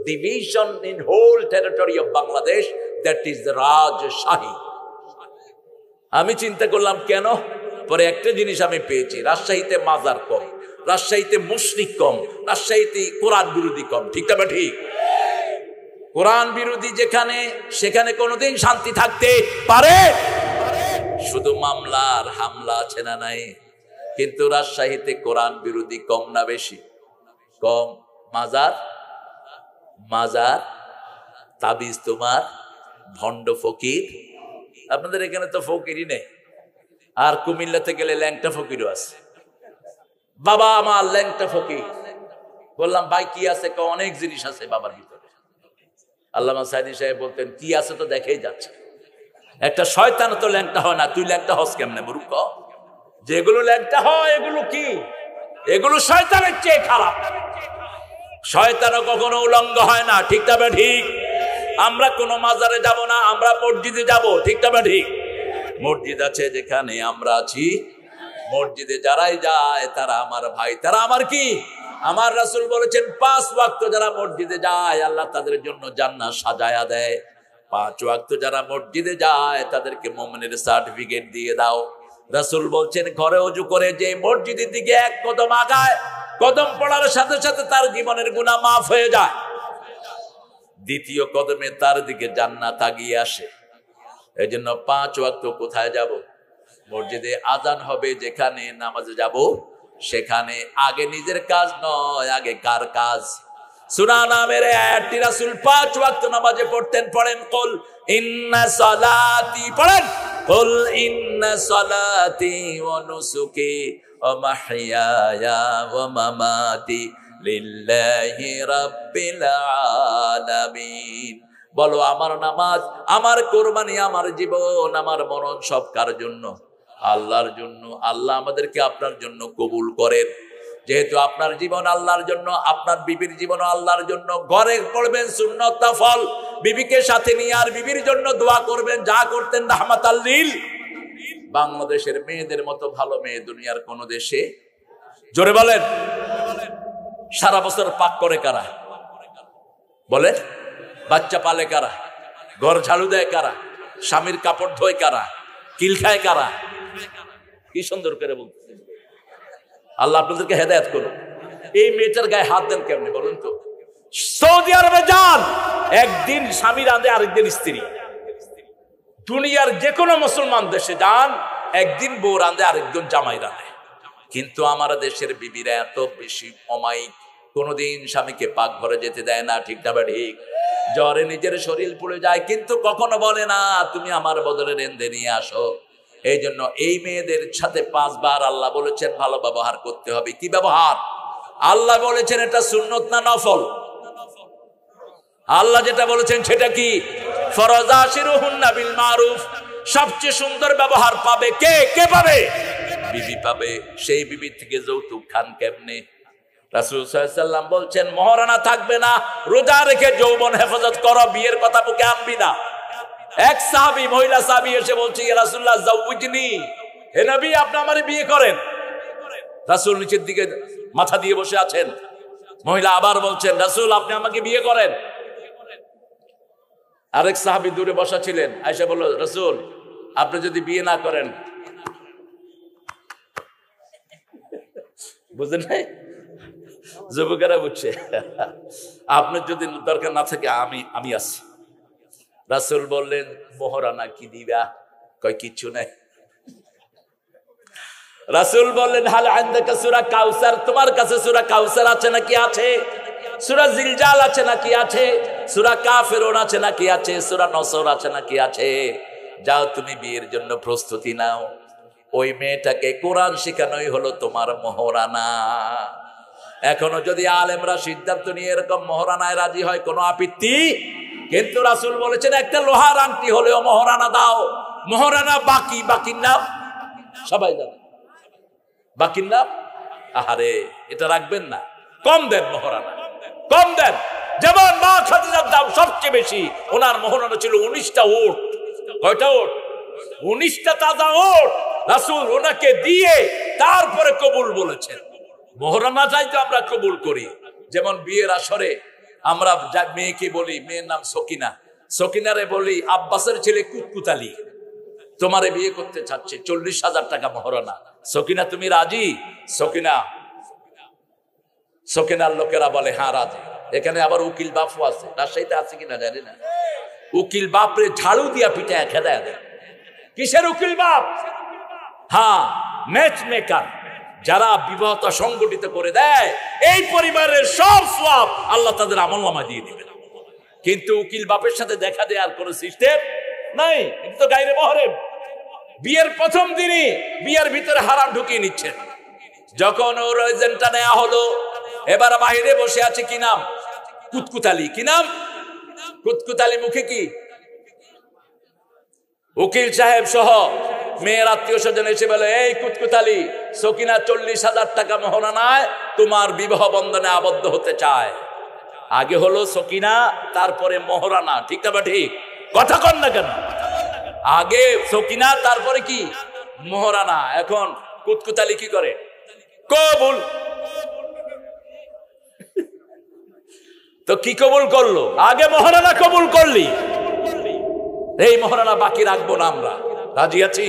division in whole territory of Bangladesh, that is the Rajshahi. আমি চিন্তা করলাম কেন, পরে একটা জিনিস আমি পেয়েছি, রাজশাহীতে মাজার কম, রাজশাহীতে মুশরিক কম, রাজশাহীতে কোরআন বিরোধী কম, ঠিক না ঠিক? কোরআন বিরোধী যেখানে, সেখানে কোনোদিন শান্তি থাকতে পারে? শুধু মামলার হামলা আছে না নাই? কিন্তু রাজশাহীতে কোরআন বিরোধী কম না বেশি? কম। মাজার মাজার তাবিজ তোমার, ভণ্ড ফকির। আপনাদের এখানে তো ফকিরই নেই। আর কুমিল্লাতে গেলে ল্যাংটা ফকিরও আছে। বাবা আমার ল্যাংটা ফকির। বললাম ভাই কি আছে? অনেক জিনিস আছে বাবার ভিতরে। আল্লামা সাইদি সাহেব বলতেন কি আছে তো দেখেই যাচ্ছে। একটা শয়তান তো ল্যাংটা হয় না, তুই ল্যাংটা হস কেমনে মূর্খ? যেগুলো ল্যাংটা হয় এগুলো কি? এগুলো শয়তানের চেয়ে খারাপ। শয়তানও কখনো উলঙ্গ হয় না, ঠিক না ঠিক? আমরা কোনো মাজারে যাব না, আমরা মসজিদে যাব, ঠিক না ঠিক? মসজিদ আছে যেখানে আমরা আছি, মসজিদে যারাই যায় তারা আমার ভাই, তারা আমার কি? আমার রাসূল বলেছেন 5 ওয়াক্ত যারা মসজিদে যায় আল্লাহ তাদের জন্য জান্নাত সাজায়া দেয়। 5 ওয়াক্ত যারা মসজিদে যায় তাদেরকে মুমিনের সার্টিফিকেট দিয়ে দাও। রাসূল বলছেন ঘরে ওযু করে যে মসজিদের দিকে এক কদম আগায়, কদম পড়ার সাথে সাথে তার জীবনের গুনাহ মাফ হয়ে যায়। দ্বিতীয় কদমে তার দিকে জান্নাত আগিয়ে আসে। এই জন্য 5 ওয়াক্ত কোথায় যাব? মসজিদে আজান হবে যেখানে, নামাজে যাব সেখানে। আগে নিজের কাজ নয়, আগে কার কাজ? সূরা নামের আয়াতটি রাসূল 5 ওয়াক্ত নামাজে পড়তেন। পড়েন কুল ইন্না সালাতি, পড়েন কুল ইন্না সালাতি ওয়া নুসুকি ওয়া মাহইয়ায়া ওয়া মামাতি লিল্লাহি রাব্বিল আলামিন। বলো আমার নামাজ, আমার কোরবানি, আমার জীবন, আমার মরণ সব কার জন্য? আল্লাহর জন্য। আল্লাহ আমাদেরকে আপনার জন্য কবুল করেন। যেহেতু আপনার জীবন আল্লাহর জন্য, আপনার বিবির জীবন আল্লাহর জন্য, ঘরে পড়বেন সুন্নত নফল, বিবিকে সাথে নিয়ে আর বিবির জন্য দোয়া করবেন যা করতেন রাহমাতাল লিল। বাংলাদেশের মেয়েদের মতো ভালো মেয়ে দুনিয়ার কোন দেশে, জোরে বলেন, সারা বছর পাক করে কারা? বলেন, বাচ্চা পালে কারা? ঘর ঝাড়ু দেয় কারা? স্বামীর কাপড় ধোয় কারা? কিল খায় কারা? কি সুন্দর করে বলতে। আল্লাহ আপনাদেরকে হেদায়েত করুন। এই মেয়েটার গায়ে হাত দেন কেমনে বলুন তো? সৌদি আরবে যান, একদিন স্বামী রাঁধে, আরেকদিন স্ত্রী। দুনিয়ার যে কোনো মুসলমান দেশে যান, একদিন বউ রাঁধে, আরেকদিন জামাই রাঁধে। কিন্তু আমার দেশের বিবিরা এত বেশি অমায়িক, কোনোদিন স্বামীকে পাক ঘরে যেতে দেয় না, ঠিক না ঠিক? জ্বরে নিজের শরীর পুড়ে যায়, কিন্তু কখনো বলে না তুমি আমার বদলে রেঁধে নিয়ে আসো। এই জন্য এই মেয়েদের সাথে 5 বার আল্লাহ বলেছেন ভালো ব্যবহার করতে হবে। কি ব্যবহার? আল্লাহ বলেছেন এটা সুন্নত না নফল? আল্লাহ যেটা বলেছেন সেটা কি? ফরজ আশিরুহুন্না বিল মারুফ। সবচেয়ে সুন্দর ব্যবহার পাবে কে? কে পাবে? বিবি পাবে। সেই বিবি থেকে যৌতুক খান কেমনে? রাসূল সাল্লাল্লাহু আলাইহি ওয়াসাল্লাম বলছেন মহারানা থাকবে না, রোজা রেখে যৌবন হেফাজত করো, বিয়ের কথা বুকে আনবি না। এক সাহাবী, মহিলা সাহাবী এসে বলছে ইয়া রাসূলুল্লাহ যাওয়িজনি, হে নবী আপনি আমারে বিয়ে করেন। রাসূল নিচের দিকে মাথা দিয়ে বসে আছেন। মহিলা আবার বলছেন রাসূল আপনি আমাকে বিয়ে করেন। আরেক সাহাবী দূরে বসা ছিলেন, আয়েশা বলল রাসূল আপনি যদি বিয়ে না করেন, বুঝলেন নাই? যুবকেরা বুঝছে, আপনার যদি দরকার না থাকে আমি আছি। রাসূল বললেন মোহরানা কি দিবা? কয় কিচ্ছু নাই। রাসূল বললেন হাল আনদাকা সূরা কাউসার, তোমার কাছে সূরা কাউসার আছে নাকি? আছে। সূরা জিলজাল আছে নাকি? আছে। সূরা কাফিরুন আছে নাকি? আছে। সূরা নসর আছে নাকি? আছে। যাও তুমি বিয়ের জন্য প্রস্তুতি নাও। ওই মেয়েটাকে কোরআন শেখানোই হলো তোমার মোহরানা। এখনো যদি আলেমরা সিদ্ধান্ত নিয়ে এরকম মোহরানায় রাজি হয়, কোনো আপত্তি কিন্তু রাসূল বলেছেন একটা লোহার আংটি হলেও মহরানা দাও। মহরানা বাকি, বাকির নাম সবাই জানে, বাকির নাম আহারে এটা রাখবেন না, কম দেন মহরানা, কম দেন। যেমন মা খাদিজার দাম সবচেয়ে বেশি, ওনার মহরানা ছিল 19টা উট। কয়টা উট? 19টা তাজা উট রাসূল ওনাকে দিয়ে তারপরে কবুল বলেছেন। মহরানা চাইতে আমরা কবুল করি। যেমন বিয়ের আসরে আমরা মেয়েকে বলি, মেয়ের নাম সকিনা, সকিনারে বলি আব্বাসের ছেলে কুতকুতালি তোমারে বিয়ে করতে চাচ্ছে, 40,000 টাকা মহরানা। সকিনা তুমি রাজি? সকিনার লোকেরা বলে হ্যাঁ রাজি। এখানে আবার উকিল বাপও আছে, রাজশাহীতে আছে কিনা জানি না। উকিল বাপরে ঝাড়ু দিয়া পিঠে খেদায় দেয়। কিসের উকিল বাপ? হ্যাঁ, ম্যাচ মেকার, যারা বিবাহটা সংগঠিত করে দেয় এই পরিবারের সব সওয়াব আল্লাহ তাদের আমলনামা দিয়ে দিবেন। কিন্তু উকিল বাপের সাথে দেখা দেওয়ার কোন সিস্টেম নাই, এটা তো গায়রে মহরম। বিয়ের প্রথম দিনই বিয়ের ভিতরে হারাম ঢুকিয়ে নিচ্ছেন। যখন ওর এজেন্টটা নেওয়া হলো, এবার বাইরে বসে আছে কি নাম? কুতকুতালি। কি নাম? কুতকুতালি। মুখে কি? উকিল সাহেব সহ মেয়ের আত্মীয় স্বজন এসে বলে, এই কুতকুতালি, সকিনা 40,000 টাকা মহরানায় তোমার বিবাহ বন্ধনে আবদ্ধ হতে চায়। আগে হলো সকিনা, তারপরে মহরানা। ঠিক না? ঠিক কথা কন না কেন? আগে সকিনা, তারপরে কি? মহরানা। এখন কুতকুতালি কি করে? কবুল। তো কি কবুল করলো? আগে মহরানা কবুল করলি, এই মহরানা বাকি রাখবো না আমরা। রাজি আছি?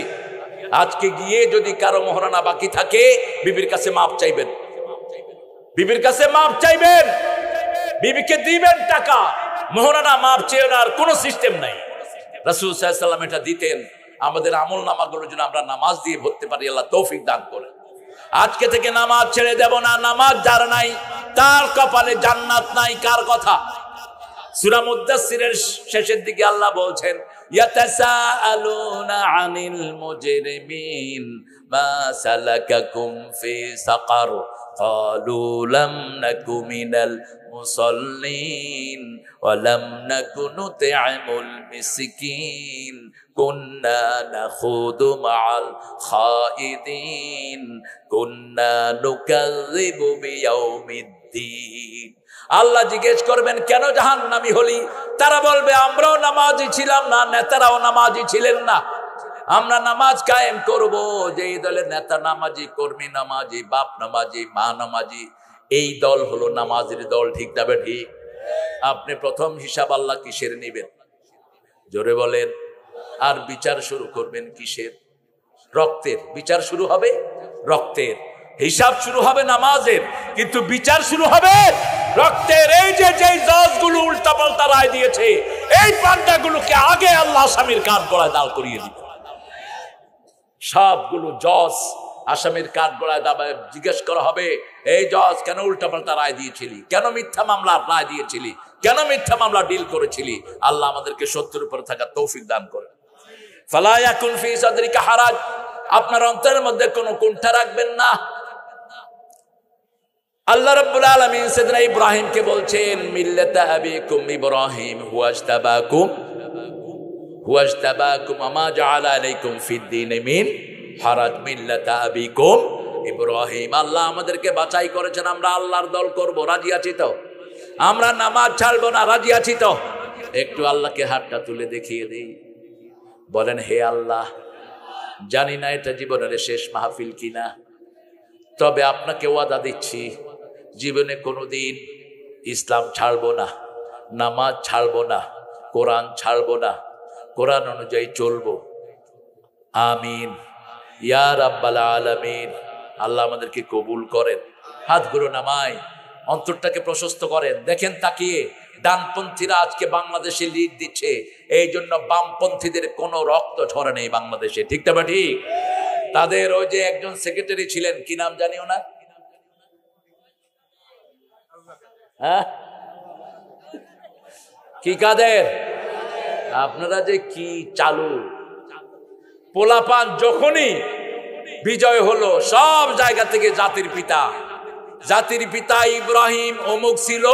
আজকে গিয়ে যদি কারো মহরানা বাকি থাকে বিবির কাছে মাপ চাইবেন, বিবির কাছে মাপ চাইবেন, বিবিকে দিবেন টাকা। মহরানা মাপ চেয়ে আর কোনো সিস্টেম নাই। রাসূল সাল্লাল্লাহু আলাইহি ওয়াসাল্লাম এটা দিতেন। আমাদের আমল নামাগুলো যেন আমরা নামাজ দিয়ে ভরতে পারি, আল্লাহ তৌফিক দান করেন। আজকে থেকে নামাজ ছেড়ে দেব না। নামাজ যার নাই তার কপালে জান্নাত নাই। কার কথা? সূরা মুদ্দাসসিরের শেষের দিকে আল্লাহ বলছেন, ইয়াতাসাআলুনা আনিল মুজরিমিন মা সালাকাকুম ফি সাকার ক্বালু লাম নাকু মিনাল মুসাল্লিন ওয়া লাম নাকু নুত'আমুল মিসকিন কুন্না নাখুদু মাআল খাইদিন কুন্না নুকাযযিবু বিয়াউমিদ্দিন। আল্লাহ জিজ্ঞেস করবেন কেন জাহান্নামী হলি? তারা বলবে আমরাও নামাজি ছিলাম না, নেতারাও নামাজি ছিলেন না। আমরা নামাজ কায়েম করব। যেই দলের নেতা নামাজি, কর্মী নামাজি, বাপ নামাজি, মা নামাজি, এই দল হলো নামাজের দল। ঠিক না ঠিক? আপনি প্রথম হিসাব আল্লাহ কিসের নেবেন? জোরে বলেন। আর বিচার শুরু করবেন কিসের? রক্তের। বিচার শুরু হবে রক্তের, হিসাব শুরু হবে নামাজের, কিন্তু বিচার শুরু হবে রক্তের। এই যে জজগুলো উল্টা পাল্টা রায় দিয়েছে, এই পান্ডাগুলোকে আগে আল্লাহ আসামির কাঠ গড়ায় দাঁড় করিয়ে দিবে। সবগুলো জজ আসামির কাঠ গড়ায় দাঁড়ায় জিজ্ঞেস করা হবে, এই জজ কেন উল্টা পাল্টা রায় দিয়েছিলি? কেন মিথ্যা মামলা রায় দিয়েছিলি? কেন মিথ্যা মামলা ডিল করেছিলি? আল্লাহ আমাদেরকে সত্যের উপরে থাকার তৌফিক দান করে। ফালা ইয়াকুন ফি সাদরিকা হারাজ, আপনার অন্তরের মধ্যে কোনো কুণ্ঠা রাখবেন না। আল্লাহ রাব্বুল আলামিন সাইয়েদনা ইব্রাহিমকে বলছেন, মিল্লাতা আবিকুম ইব্রাহিম হুয়াজতাবাকুম আমা জাআলা আলাইকুম ফিদ-দীন মিন হারাজ মিল্লাতা আবিকুম ইব্রাহিম। আল্লাহ আমাদেরকে বাছাই করেছেন, আমরা আল্লাহর দল করব। রাজি আছি তো? আমরা নামাজ ছাড়বো না। রাজি আছি তো? একটু আল্লাহকে হাতটা তুলে দেখিয়ে দেই। বলেন, হে আল্লাহ, জানি না এটা জীবনের শেষ মাহফিল কিনা, তবে আপনাকে ওয়াদা দিচ্ছি জীবনে কোনোদিন ইসলাম ছাড়বো না, নামাজ ছাড়বো না, কোরআন ছাড়বো না, কোরআন অনুযায়ী চলবো। আমিন ইয়া রাব্বাল আলামিন। আল্লাহ আমাদেরকে কবুল করেন। হাতগুলো নামায় অন্তরটাকে প্রশস্ত করেন। দেখেন তাকিয়ে, ডানপন্থীরা আজকে বাংলাদেশে লিড দিচ্ছে, এই জন্য বামপন্থীদের কোনো রক্ত ঝরে নেই বাংলাদেশে। ঠিক না ঠিক? তাদের ওই যে একজন সেক্রেটারি ছিলেন, কি নাম জানিও না, হ্যাঁ কি কাদের? আপনারা যে কি চালু পোলাপান, যখনই বিজয় হলো সব জায়গা থেকে জাতির পিতা ইব্রাহিম অমুক ছিল,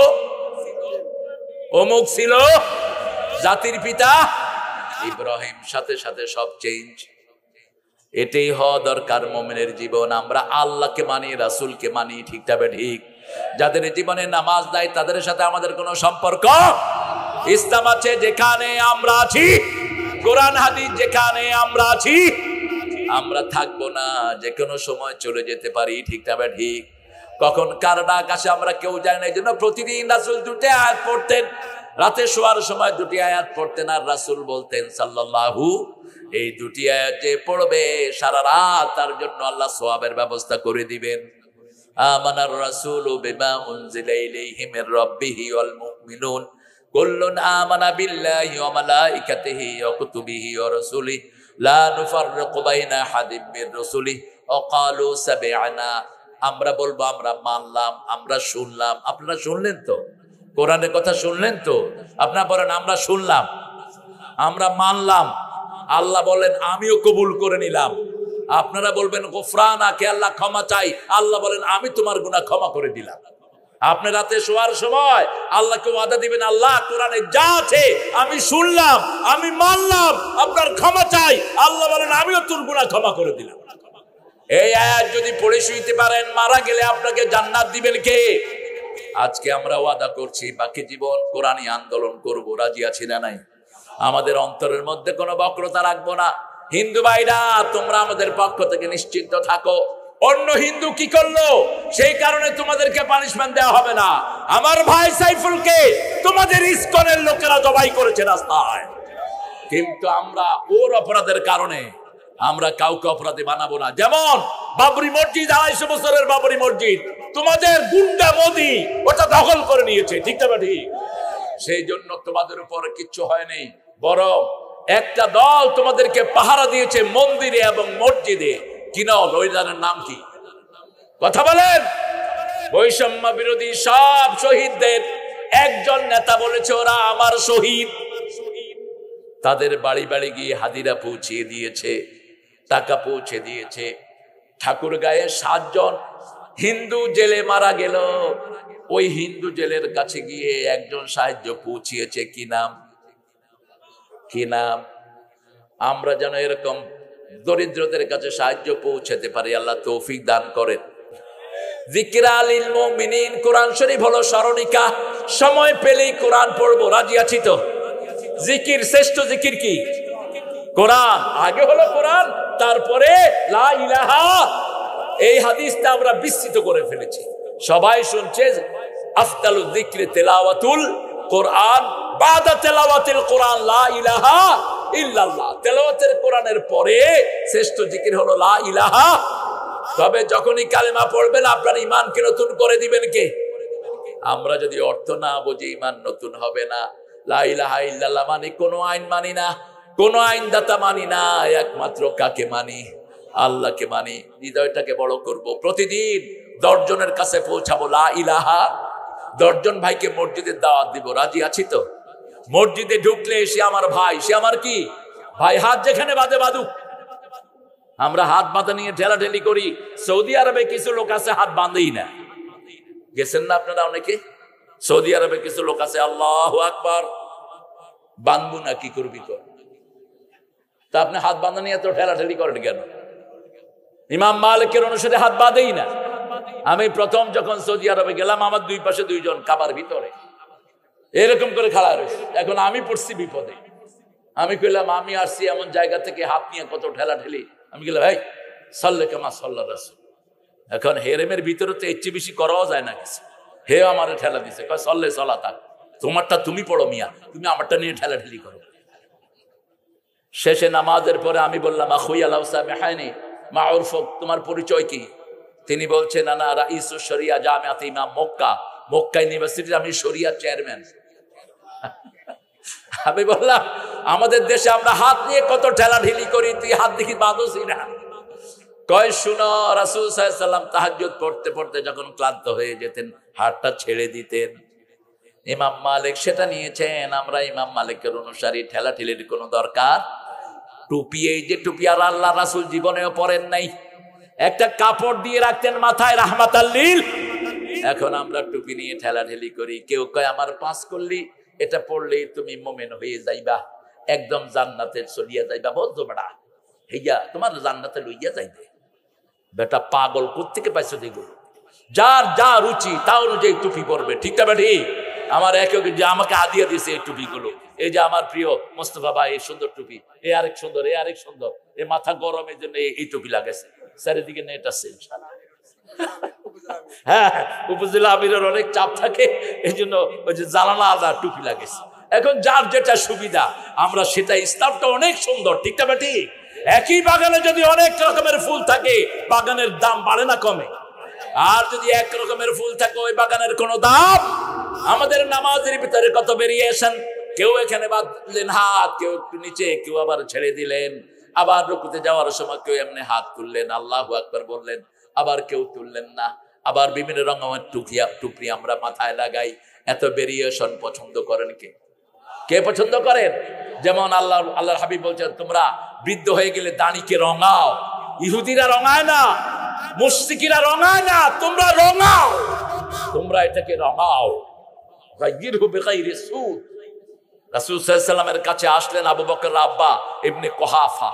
জাতির পিতা ইব্রাহিম, সাথে সাথে সব চেঞ্জ। এটাই হওয়া দরকার মুমিনের জীবন। আমরা আল্লাহকে মানি, রাসূলকে মানি, ঠিক তবে ঠিক। যাদের জীবনে নামাজ নাই তাদের সাথে আমাদের কোনো সম্পর্ক। ইসলাম আছে যেখানে আমরা আছি, কোরআন হাদিস যেখানে আমরা আছি, আমরা থাকবো না, যে কোনো সময় চলে যেতে পারি, ঠিক তবে ঠিক। কখন কার ডাক আসে আমরা কেউ জানি না। এই জন্য প্রতিদিন রাসূল দুটি আয়াত পড়তেন, রাতে শোয়ার সময় দুটি আয়াত পড়তেন, আর রাসূল বলতেন সাল্লাল্লাহু, এই দুটি আয়াত যে পড়বে সারা রাত তার জন্য আল্লাহ সওয়াবের ব্যবস্থা করে দিবেন। আমানার রাসূলু বিমা উনজিলা ইলাইহি মির রাব্বিহি ওয়াল মুমিনুন কুল্লুন আমানা বিল্লাহি ওয়া মালাইকাতিহি ওয়া কুতুবিহি ওয়া রাসূলিহি লা নুফাররিকু বাইনা আহাদিম মির রাসূলিহি ওয়া ক্বালু সামি'না। আমরা বলবো আমরা মানলাম, আমরা শুনলাম। আপনারা শুনলেন তো? কোরআনের কথা শুনলেন তো? আপনারা বলেন আমরা শুনলাম, আমরা মানলাম। আল্লাহ বলেন আমিও কবুল করে নিলাম। আপনারা বলবেন গফরানাকে, আল্লাহ ক্ষমা চাই। আল্লাহ বলেন আমি তোমার গুনাহ ক্ষমা করে দিলাম। আপনি রাতে শোয়ার সময় আল্লাহকে ওয়াদা দিবেন, আল্লাহ কোরআনে যা আছে আমি শুনলাম, আমি মানলাম, আপনার ক্ষমা চাই। আল্লাহ বলেন আমিও তোর গুনাহ ক্ষমা করে দিলাম। এই আয়াত যদি পড়ে শুইতে পারেন, মারা গেলে আপনাকে জান্নাত দিবেন কে? আজকে আমরা ওয়াদা করছি বাকি জীবন কোরআনী আন্দোলন করব। রাজি আছি না নাই? আমাদের অন্তরের মধ্যে কোনো বক্রতা রাখবো না। হিন্দু ভাইরা তোমরা আমাদের পক্ষ থেকে নিশ্চিন্ত থাকো। অন্য হিন্দু কি করলো সেই কারণে তোমাদেরকে পানিশমেন্ট দেওয়া হবে না। আমার ভাই সাইফুলকে তোমাদের ইসকনের লোকেরা জবাই করেছে রাস্তায়, কিন্তু আমরা ওর অপরাধের কারণে আমরা কাউকে অপরাধী বানাবো না। যেমন বাবরি মসজিদ, 250 বছরের বাবরি মসজিদ তোমাদের গুন্ডা মোদি ওটা দখল করে নিয়েছে, ঠিক না ঠিক? সেই জন্য তোমাদের উপর কিচ্ছু হয়নি, বরং একটা দল তোমাদেরকে পাহারা দিয়েছে মন্দিরে এবং মসজিদে। কি নাম? ওই দলের নাম কি? কথা বলেন। বৈষম্য বিরোধী সব শহীদদের একজন নেতা বলেছে ওরা আমার শহীদ। তাদের বাড়ি বাড়ি গিয়ে হাদিরা পৌঁছে দিয়েছে, টাকা পৌঁছে দিয়েছে। ঠাকুরগাঁয়ে 7 জন হিন্দু জেলে মারা গেল, ওই হিন্দু জেলের কাছে গিয়ে একজন সাহায্য পৌঁছিয়েছে। কি নাম? কি নাম? আমরা যেন এরকম দরিদ্রদের কাছে সাহায্য পৌঁছাতে পারি, আল্লাহ তৌফিক দান করেন। যিকরা লিল মুমিনিন, কোরআন শরীফ হলো স্মরণিকা। সময় পেলেই কোরআন পড়বো। রাজি আছি তো? জিকির, শ্রেষ্ঠ জিকির কি? কোরআন। আগে হলো কোরআন, তারপরে লা ইলাহা। এই হাদিসটা আমরা বিস্তৃত করে ফেলেছি, সবাই শুনছে। আফদালু যিকরি তিলাওয়াতুল কোরআন, বাদা তিলাওয়াতিল কোরআন লা ইলাহা ইল্লাল্লাহ। তেলাওয়াতের কোরআনের পরে শ্রেষ্ঠ জিকির হলো লা ইলাহা। তবে যখনই কালেমা পড়বেন আপনার ঈমানকে নতুন করে দিবেন কে? আমরা যদি অর্থ না বুঝি ঈমান নতুন হবে না। লা ইলাহা ইল্লাল্লাহ মানে কোনো আইন মানি না, কোনো আইনদাতা মানি না, একমাত্র কাকে মানি? আল্লাহকে মানি। হৃদয়টাকে বড় করব, প্রতিদিন 10 জনের কাছে পৌঁছাবো লা ইলাহা। 10 জন ভাইকে মসজিদের দাওয়াত দিব। রাজি আছি তো? মসজিদে ঢুকলে সে আমার ভাই, সে আমার কি ভাই। হাত যেখানে বাঁধে বাঁধুক। আমরা হাত বাঁধা নিয়ে ঠেলাঠেলি করি। সৌদি আরবে কিছু লোক আছে হাত বাঁধেই না, গেছেন না আপনারা অনেকে? সৌদি আরবে কিছু লোক আছে আল্লাহু আকবার, বাঁধবো না, কি করবি কর। তা আপনি হাত বাঁধা নিয়ে তো ঠেলাঠেলি করেন কেন? ইমাম মালিকের অনুসারে হাত বাঁধেই না। আমি প্রথম যখন সৌদি আরবে গেলাম, আমার 2 পাশে 2 জন কাবার ভিতরে এরকম করে খাড়া রয়েছে। এখন আমি পড়ছি বিপদে। আমি কইলাম আমি আসছি এমন জায়গা থেকে, হাত নিয়ে কত ঠেলাঠেলি। আমি গেলাম ভাই সাল্লে কামা সাল্লা রাসূল। এখন হেরেমের ভিতরে তো এর চেয়ে বেশি করাও যায় না কিছু। হে আমার ঠেলা দিছে, কয় সল্লে সলাতা, তোমারটা তুমি পড়ো মিয়া, তুমি আমারটা নিয়ে ঠেলাঠেলি করো। শেষে নামাজের পরে আমি বললাম আখুইয়া লাউ সামিহানি মা উরফুক, তোমার পরিচয় কি? তিনি বলছেন আনা রাইসুশ শরিয়া জামিআত ইমাম মক্কা, মক্কা ইউনিভার্সিটির আমি শরিয়া চেয়ারম্যান। আমি বললাম আমাদের দেশে আমরা হাত নিয়ে কত ঠেলাঠেলি করি, তুই হাত দেখি বাঁধোসি না। কয় শুনো, রাসূল সাল্লাল্লাহু আলাইহি ওয়াসাল্লাম তাহাজ্জুদ পড়তে পড়তে যখন ক্লান্ত হয়ে যেতেন হাতটা ছেড়ে দিতেন। ইমাম মালিক সেটা নিয়েছেন। আমরা ইমাম মালিকের অনুসারী, ঠেলাঠেলির কোনো দরকার। টুপি, এই যে টুপি আর আল্লাহ রাসূল জীবনেও পরেন নাই, একটা কাপড় দিয়ে রাখতেন মাথায় রাহমাতাল লিল। এখন আমরা টুপি নিয়ে ঠেলাঠেলি করি। কেউ কয় আমার 5 কল্লি, এটা পড়লেই তুমি মোমেন হয়ে যাইবা, একদম জান্নাতে চলিয়া যাইবা। বলতো বেটা হইয়া তোমার জান্নাতে লইয়া যাইবে। বেটা পাগল কোত্থেকে পাইছো এগুলো? যার যা রুচি তা অনুযায়ী টুপি পরবে, ঠিক না বেটি? আমার একে যে আমাকে আদিয়া দিয়েছে এই টুপিগুলো, এই যে আমার প্রিয় মোস্তফা ভাই এই সুন্দর টুপি, এ আরেক সুন্দর, এ আরেক সুন্দর, এ মাথা গরমের জন্য এই টুপি লাগাইছে, চারিদিকে নেট আছে। হ্যাঁ, উপজেলা আমিরের অনেক চাপ থাকে, এই জন্য ওই যে জানালা আলাদা টুপি লাগেছে। এখন যার যেটা সুবিধা আমরা সেটা, ইসলামটা অনেক সুন্দর, ঠিক না বেটি? একই বাগানে যদি অনেক রকমের ফুল থাকে বাগানের দাম বাড়ে না কমে? আর যদি এক রকমের ফুল থাকে ওই বাগানের কোনো দাম। আমাদের নামাজের ভিতরে কত ভেরিয়েশন, কেউ এখানে বাঁধলেন হাত, কেউ একটু নিচে, কেউ আবার ছেড়ে দিলেন, আবার রুকুতে যাওয়ার সময় কেউ এমনি হাত তুললেন, আল্লাহু আকবার বললেন, আবার কেউ তুললেন না, আবার বিভিন্ন রকমের টুপি আমরা মাথায় লাগাই। এত ভেরিয়েশন পছন্দ করেন কে? কে পছন্দ করেন? যেমন আল্লাহর হাবিব বলছেন, তোমরা বৃদ্ধ হয়ে গেলে দাড়িকে রঙাও। ইহুদিরা রঙায় না, মুশরিকিরা রঙায় না, তোমরা রঙাও, তোমরা এটাকে রঙাও। গায়্যিরহু বিগাইরি সুদ। রাসূল সাল্লাল্লাহু আলাইহি ওয়াসাল্লামের কাছে আসলেন আবু বকর আব্বা ইবনে কুহাফা,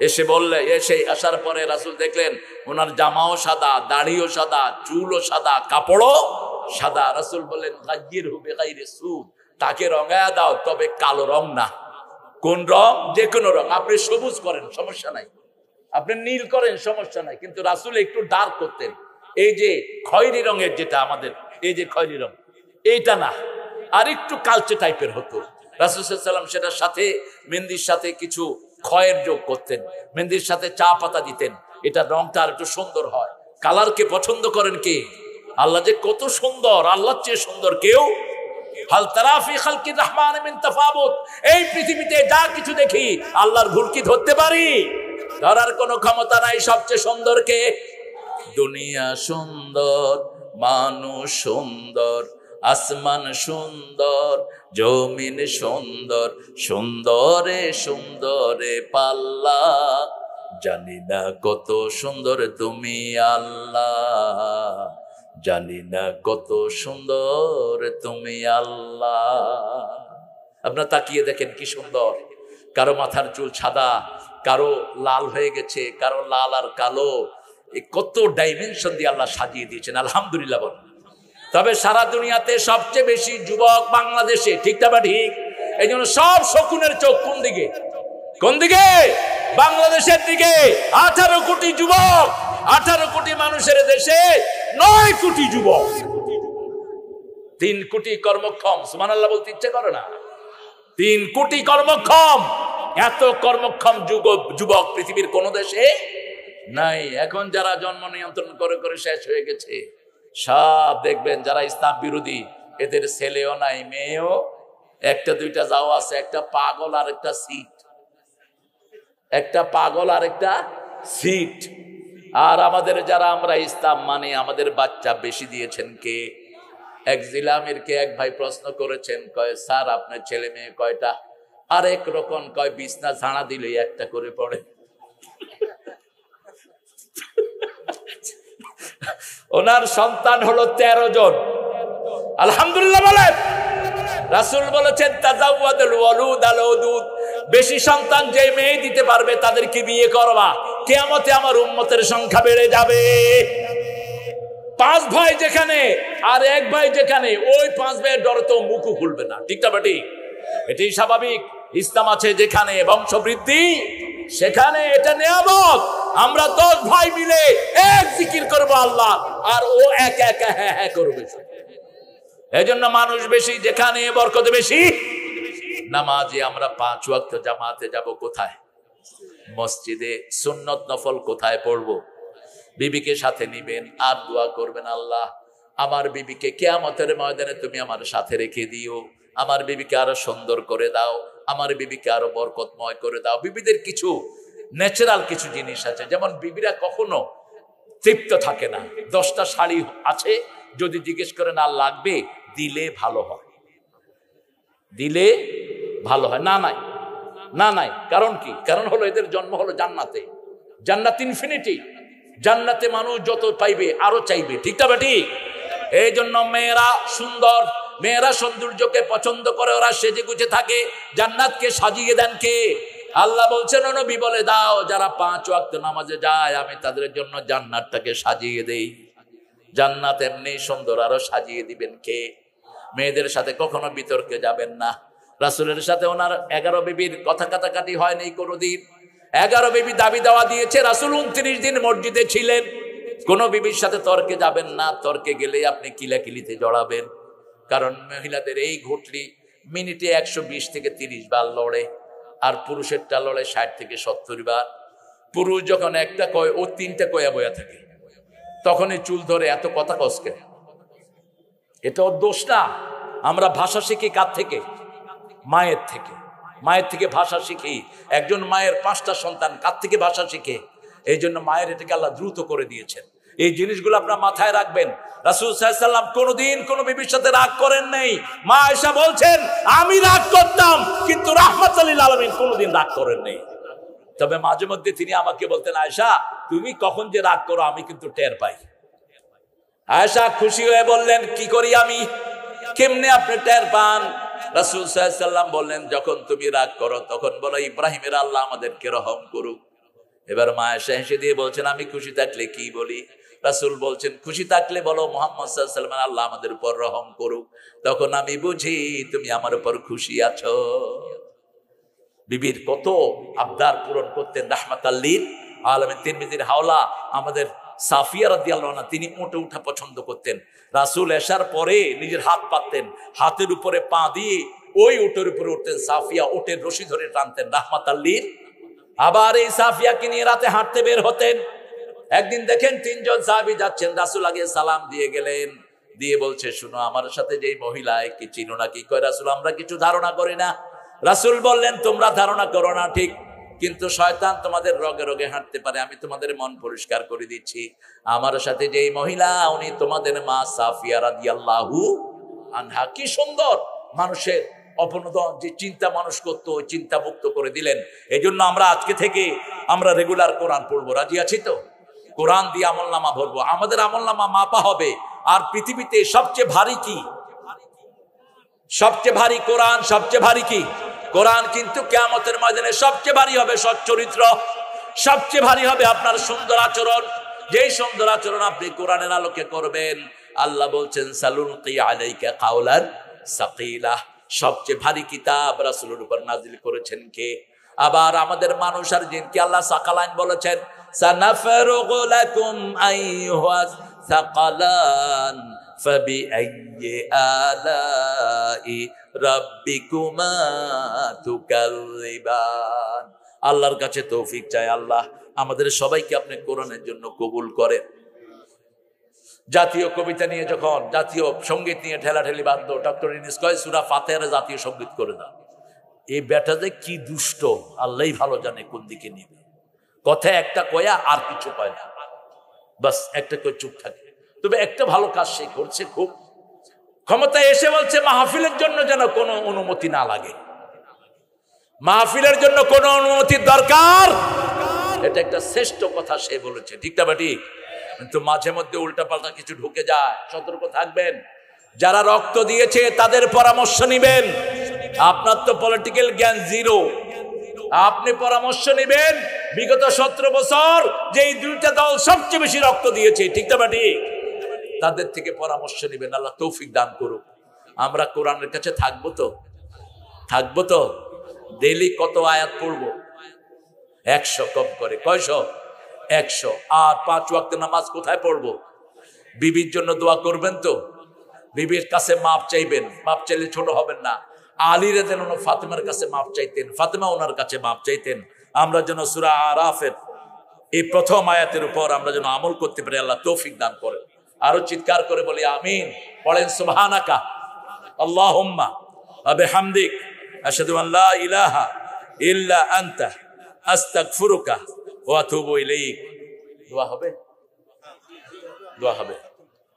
এসে আসার পরে রাসূল দেখলেন ওনার জামাও সাদা, দাড়িও সাদা, চুলও সাদা, কাপড়ও সাদা। রাসূল বললেন গায়্যিরহু বিগাইরি সুদ, তাকে রঙায়া দাও, তবে কালো রং না। কোন রং? যে কোনো রং। আপনি সবুজ করেন সমস্যা নাই, আপনি নীল করেন সমস্যা নাই, কিন্তু রাসূল একটু ডার্ক করতেন। এই যে খয়েরি রঙের যেটা আমাদের, এই যে খয়েরি রং, এইটা না, আর একটু কালচে টাইপের হতো। রাসূল সাল্লাল্লাহু আলাইহি ওয়াসাল্লাম সেটার সাথে মেহেন্দির সাথে কিছু খয়ের যোগ করতেন, মেহেন্দির সাথে চা পাতা দিতেন, এটা রংটা আর একটু সুন্দর হয়। কালারকে পছন্দ করেন কে? আল্লাহ যে কত সুন্দর, আল্লাহর চেয়ে সুন্দর কেউ? হাল তারা ফি খালকির রহমান মিন তাফাবুত। এই পৃথিবীতে যা কিছু দেখি আল্লাহর ভুল কি ধরতে পারি? ধরার কোনো ক্ষমতা নাই। সবচেয়ে সুন্দর কে? দুনিয়া সুন্দর, মানুষ সুন্দর, আসমান সুন্দর, জমিন সুন্দর, সুন্দরে সুন্দরে পাল্লা, জানি না কত সুন্দর তুমি আল্লাহ, জানি না কত সুন্দর তুমি আল্লাহ। আপনারা তাকিয়ে দেখেন কি সুন্দর। কারো মাথার চুল সাদা, কারো লাল হয়ে গেছে, কারো লাল আর কালো, কত ডাইমেনশন দিয়ে আল্লাহ সাজিয়ে দিয়েছেন, আলহামদুলিল্লাহ বল। তবে সারা দুনিয়াতে সবচেয়ে বেশি যুবক বাংলাদেশে, ঠিক না? ঠিক। এই জন্য সব শকুনের চোখ কোন দিকে? কোন দিকে? বাংলাদেশের দিকে। 18 কোটি যুবক, 18 কোটি মানুষের দেশে 9 কোটি যুবক, 3 কোটি কর্মক্ষম। সুবহানাল্লাহ বলতে ইচ্ছে করে না? 3 কোটি কর্মক্ষম। এত কর্মক্ষম যুবক পৃথিবীর কোন দেশে নাই। এখন যারা জন্ম নিয়ন্ত্রণ করে করে শেষ হয়ে গেছে, সব দেখবেন যারা ইসলাম বিরোধী, এদের ছেলেও নাই, মেয়েও একটা দুইটা যাও আছে, একটা পাগল আর একটা সিট, একটা পাগল আর একটা সিট। আর আমাদের যারা আমরা ইসলাম মানে, আমাদের বাচ্চা বেশি দিয়েছেন কে? এক জিলামিরকে এক ভাই প্রশ্ন করেছেন, কয় স্যার আপনার ছেলে মেয়ে কয়টা? আর এক রকম কয় বিছনা ঝাড়া দিলে একটা করে পড়ে। ওনার সন্তান হলো 13 জন। আলহামদুলিল্লাহ বলেন। রাসূল বলেছেন তাজাওয়াদুল ওয়ালুদ আল ওদুদ, বেশি সন্তান যে মেয়ে দিতে পারবে তাদেরকে বিয়ে করবা, কিয়ামতে আমার উম্মতের সংখ্যা বেড়ে যাবে। 5 ভাই যেখানে আর এক ভাই যেখানে, ওই 5 ভাইয়ের ডরে তো মুখ খুলবে না, ঠিক না বেটি? এটাই স্বাভাবিক। ইসলাম আছে যেখানে বংশবৃদ্ধি, সেখানে এটা নিয়ামত। আমরা 10 ভাই মিলে এক জিকির করবো আল্লাহ, আর ও এক এক হ্যাঁ হ্যাঁ করবে। এই জন্য মানুষ বেশি যেখানে বরকত বেশি। নামাজে আমরা 5 ওয়াক্ত জামাতে যাব কোথায়? মসজিদে। সুন্নত নফল কোথায় পড়বো? বিবিকে সাথে নিবেন আর দোয়া করবেন, আল্লাহ আমার বিবিকে কিয়ামতের ময়দানে তুমি আমার সাথে রেখে দিও, আমার বিবিকে আরো সুন্দর করে দাও, আমার বিবিকে আরো বরকতময় করে দাও। বিবিদের কিছু ন্যাচারাল কিছু জিনিস আছে, যেমন বিবিরা কখনো তৃপ্ত থাকে না। 10টা শাড়ি আছে, যদি জিজ্ঞেস করে না লাগবে, দিলে ভালো হয়, দিলে ভালো হয়। না নাই, না নাই। কারণ কি? কারণ হলো এদের জন্ম হলো জান্নাতে। জান্নাত ইনফিনিটি। জান্নাতে মানুষ যত পাইবে আরো চাইবে, ঠিক না বেটি? এই জন্য মেয়েরা সুন্দর, মেয়েরা সৌন্দর্যকে পছন্দ করে, ওরা সেজে গুজে থাকে, জান্নাতকে সাজিয়ে দেন কে? আল্লাহ বলছেন ও নবী বলে দাও, যারা 5 ওয়াক্ত নামাজে যায় আমি তাদের জন্য জান্নাতটাকে সাজিয়ে দেই। জান্নাত এমনি সুন্দর, আরো সাজিয়ে দিবেন কে? মেয়েদের সাথে কখনো বিতর্কে যাবেন না। রাসূলের সাথে ওনার 11 বিবির কথা কাটাকাটি হয়নি কোনোদিন। 11 বিবি দাবি দেওয়া দিয়েছে, রাসূল 29 দিন মসজিদে ছিলেন। কোন বিবির সাথে তর্কে যাবেন না, তর্কে গেলে আপনি কিলাকিলিতে জড়াবেন। কারণ মহিলাদের এই ঘটলি মিনিটে 120 থেকে 30 বার লড়ে, আর পুরুষেরটা লড়ে 60 থেকে 70 বার। পুরুষ যখন একটা কয়, ও 3টা কয়া বয়া থাকে, তখনই চুল ধরে এত কথা কসকে। এটা ওর দোষ না। আমরা ভাষা শিখি কার থেকে? মায়ের থেকে। মায়ের থেকে ভাষা শিখি। একজন মায়ের 5টা সন্তান কার থেকে ভাষা শিখে? এই জন্য মায়ের এটাকে আল্লাহ দ্রুত করে দিয়েছেন। এই জিনিসগুলো আপনার মাথায় রাখবেন। রাসূল সাল্লাল্লাহু আলাইহি ওয়াসাল্লাম কোনোদিন কোনো বিবির সাথে রাগ করেন নাই। মা আয়েশা বলছেন আমি রাগ করতাম, কিন্তু রাহমাতুল লিল আলামিন কোনোদিন রাগ করেন নাই। তবে মাঝে মধ্যে তিনি আমাকে বলতেন, আয়েশা তুমি কখন যে রাগ করো আমি কিন্তু টের পাই। আয়েশা খুশি হয়ে বললেন, কি করি আমি? কেমনে আপনি টের পান? রাসূল সাল্লাল্লাহু আলাইহি ওয়াসাল্লাম বললেন, যখন তুমি রাগ করো তখন বলো ইব্রাহিমের আল্লাহ আমাদেরকে রহম করুক। এবার মা আয়েশা হেসে দিয়ে বলছেন, আমি খুশি থাকলে কি বলি? রাসূল বলছেন, খুশি থাকলে বলো মুহাম্মদ সাল্লাল্লাহু আলাইহি ওয়াসাল্লাম আল্লাহ আমাদের উপর রহম করুক, তখন আমি বুঝি তুমি আমার উপর খুশি আছো। বিবির কত আবদার পূরণ করতেন রাহমাতাল লিল আলামিন। তিরমিজির হাওলা আমাদের সাফিয়া রাদিয়াল্লাহু আনহা, তিনি উঠে উঠা পছন্দ করতেন। রাসূল এশার পরে নিজের হাত পাততেন, হাতের উপরে পা দিয়ে ওই উটের উপরে উঠতেন। সাফিয়া উটের রশি ধরে টানতেন রাহমাতাল লিল। আবার এই সাফিয়াকে নিয়ে রাতে হাঁটতে বের হতেন। একদিন দেখেন 3 জন সাহাবী যাচ্ছেন, রাসূল আগে সালাম দিয়ে গেলেন, দিয়ে বলছে, শুনো আমার সাথে যেই মহিলা, কি চিনো না? কি কয় রাসূল, আমরা কিছু ধারণা করি না। রাসূল বললেন, তোমরা ধারণা করো না ঠিক, কিন্তু শয়তান তোমাদের রগে রগে হাঁটতে পারে। আমি তোমাদের মন পরিষ্কার করে দিচ্ছি, আমার সাথে যেই মহিলা উনি তোমাদের মা সাফিয়া রাদিয়াল্লাহু আনহা। কি সুন্দর মানুষের অপনোদন, যে চিন্তা মানুষ করতো ওই চিন্তা মুক্ত করে দিলেন। এই জন্য আমরা আজকে থেকে আমরা রেগুলার কোরআন পড়বো। রাজি আছি তো? কোরআন দিয়ে আমলনামা ভরবো, আমাদের আমলনামা মাপা হবে। আর পৃথিবীতে সবচেয়ে ভারী কি? সবচেয়ে ভারী কোরআন। সবচেয়ে ভারী কি? কোরআন। কিন্তু কিয়ামতের ময়দানে সবচেয়ে ভারী হবে সৎ চরিত্র, সবচেয়ে ভারী হবে আপনার সুন্দর আচরণ। যেই সুন্দর আচরণ আপনি কোরআনের আলোকে করবেন, আল্লাহ বলছেন সালুলকি আলাইকা কাওলান সাকিলা। সবচেয়ে ভারী কিতাব রাসূলের উপর নাজিল করেছেন কে? আবার আমাদের মানুষ আর জিনকে আল্লাহ সাকালাইন বলেছেন, সানাফরুগু লাকুম আইয়ুহাস সাকালান ফাবিআইয়ি আলাই রাব্বিকুমা তুকাল্লিবান। আল্লাহর কাছে তৌফিক চাই, আল্লাহ আমাদের সবাইকে আপনি কোরআনের জন্য কবুল করেন। জাতীয় কবিতা নিয়ে যখন জাতীয় সঙ্গীত নিয়ে ঠেলাঠেলি বাধ্য, ডক্টর ইউনূস কয় সূরা ফাতিহার জাতীয় সঙ্গীত করে দাও। এই বেটা যে কি দুষ্ট, আল্লাহই ভালো জানে কোন দিকে নিবে। কথা একটা কয়া আর কিছু কয় না, বাস একটা কয়ে চুপ থাকে। তবে একটা ভালো কাজ সে করছে, খুব ক্ষমতায় এসে বলছে মাহফিলের জন্য যেন কোনো অনুমতি না লাগে, মাহফিলের জন্য কোনো অনুমতির দরকার। এটা একটা শ্রেষ্ঠ কথা সে বলেছে, ঠিক না ঠিক? কিন্তু মাঝে মধ্যে উল্টাপাল্টা কিছু ঢুকে যায়, সতর্ক থাকবেন। যারা রক্ত দিয়েছে তাদের পরামর্শ নিবেন। আপনার তো পলিটিক্যাল জ্ঞান জিরো, আপনি পরামর্শ নিবেন বিগত 17 বছর যেই 2টা দল সবচেয়ে বেশি রক্ত দিয়েছে, ঠিক না ঠিক? তাদের থেকে পরামর্শ নিবেন। আল্লাহ তৌফিক দান করুক। আমরা কোরআনের কাছে থাকবো তো? থাকবো তো? ডেইলি কত আয়াত পড়বো? 100 কম করে। কয়শো? 100। আর 5 ওয়াক্ত নামাজ কোথায় পড়বো? বিবির জন্য দোয়া করবেন তো? বিবির কাছে মাপ চাইবেন, মাপ চাইলে ছোট হবেন না। আলী রাদিয়াল্লাহু আনহু ফাতেমার কাছে মাপ চাইতেন, ফাতেমা ওনার কাছে মাপ চাইতেন। আমরা যেন সূরা আরাফের এই প্রথম আয়াতের উপর আমরা যেন আমল করতে পারি, আল্লাহ তৌফিক দান করেন। আরো চিৎকার করে বলি আমিন। পড়েন সুবহানাকা আল্লাহুম্মা ওয়া বিহামদিক আশহাদু আন লা ইলাহা ইল্লা আনতা আস্তাগফিরুকা ওয়া আতুবু ইলাইক। দোয়া হবে? দোয়া হবে।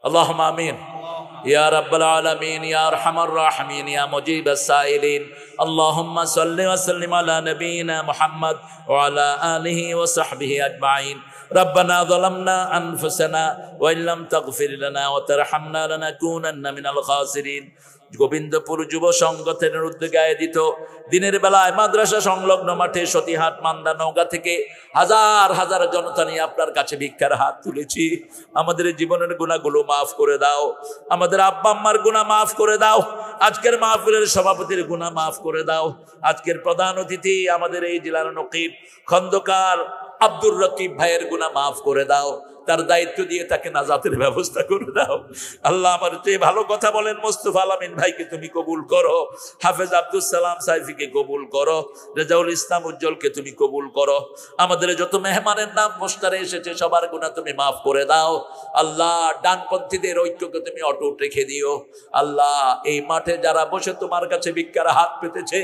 اللهم آمين يا رب العالمين يا أرحم الراحمين يا مجيب السائلين. اللهم صل وسلم على نبينا محمد وعلى آله وصحبه أجمعين. ربنا ظلمنا أنفسنا وإن لم تغفر لنا وترحمنا لنكونن من الخاسرين. গোবিন্দপুর যুব সংগঠনের উদ্যোগে আয়োজিত দিনের বেলায় মাদ্রাসা সংলগ্ন মাঠে সতীহাট মান্দা নওগাঁ থেকে হাজার হাজার জনতা নিয়ে আপনার কাছে ভিক্ষার হাত তুলেছি। আমাদের জীবনের গুনাহগুলো মাফ করে দাও, আমাদের আব্বা আম্মার গুনাহ মাফ করে দাও, আজকের মাহফিলের সভাপতির গুনাহ মাফ করে দাও, আজকের প্রধান অতিথি আমাদের এই জেলার নকিব খন্দকার আব্দুর রকিব ভাইয়ের গুনাহ মাফ করে দাও, তার দায়িত্ব দিয়ে তাকে নাজাতের ব্যবস্থা করে দাও। আল্লাহ আমার চেয়ে ভালো কথা বলেন মোস্তফা আলামিন ভাইকে তুমি কবুল করো, হাফেজ আব্দুল সালাম সাইফিকে কবুল করো, রেজাউল ইসলাম উজ্জ্বলকে তুমি কবুল করো। আমাদের যত মেহমানের নাম পোস্টারে এসেছে সবার গুনাহ তুমি মাফ করে দাও। আল্লাহ ডানপন্থীদের ঐক্যকে তুমি অটুট রেখে দিও। আল্লাহ এই মাঠে যারা বসে তোমার কাছে ভিক্ষার হাত পেতেছে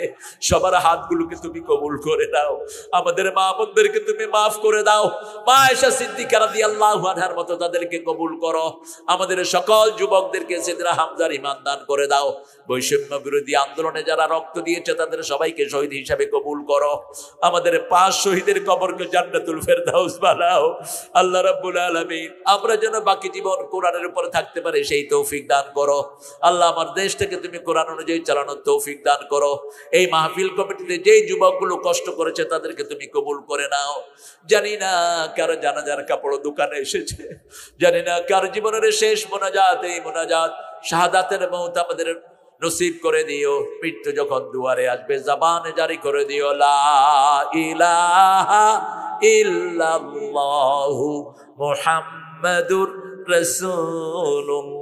সবার হাতগুলোকে তুমি কবুল করে দাও। আমাদের মা বোনদেরকে তুমি মাফ করে দাও। মা আয়েশা সিদ্দিকা রাদিয়াল্লাহু আনহার মতো তাদেরকে কবুল করো। আমাদের সকল যুবকদেরকে সিদরা হামজার ঈমান দান করে দাও। বৈষম্য বিরোধী আন্দোলনে যারা রক্ত দিয়েছে তাদের সবাইকে শহীদ হিসাবে কবুল করো। আমাদের 5 শহীদের কবরকে জান্নাতুল ফেরদাউস বানাও। আল্লাহ রাব্বুল আলামিন আমরা যেন বাকি জীবন কোরআনের উপরে থাকতে পারি সেই তৌফিক দান করো। আল্লাহ আমার দেশটাকে তুমি কোরআন অনুযায়ী চালানোর তৌফিক দান করো। এই মাহফিল কমিটিতে যেই যুবকগুলো কষ্ট করেছে তাদেরকে তুমি কবুল করে নাও। জানি না কারো জানাজার কাপড় দোকানে এসেছে, জানি না কার জীবনের শেষ মোনাজাত এই মোনাজাত শাহাদাতের মওত আমাদের নসিব করে দিও। মৃত্যু যখন দুয়ারে আসবে জবানে জারি করে দিও লা ইলাহা ইল্লাল্লাহু মুহাম্মাদুর রাসূলুল্লাহ।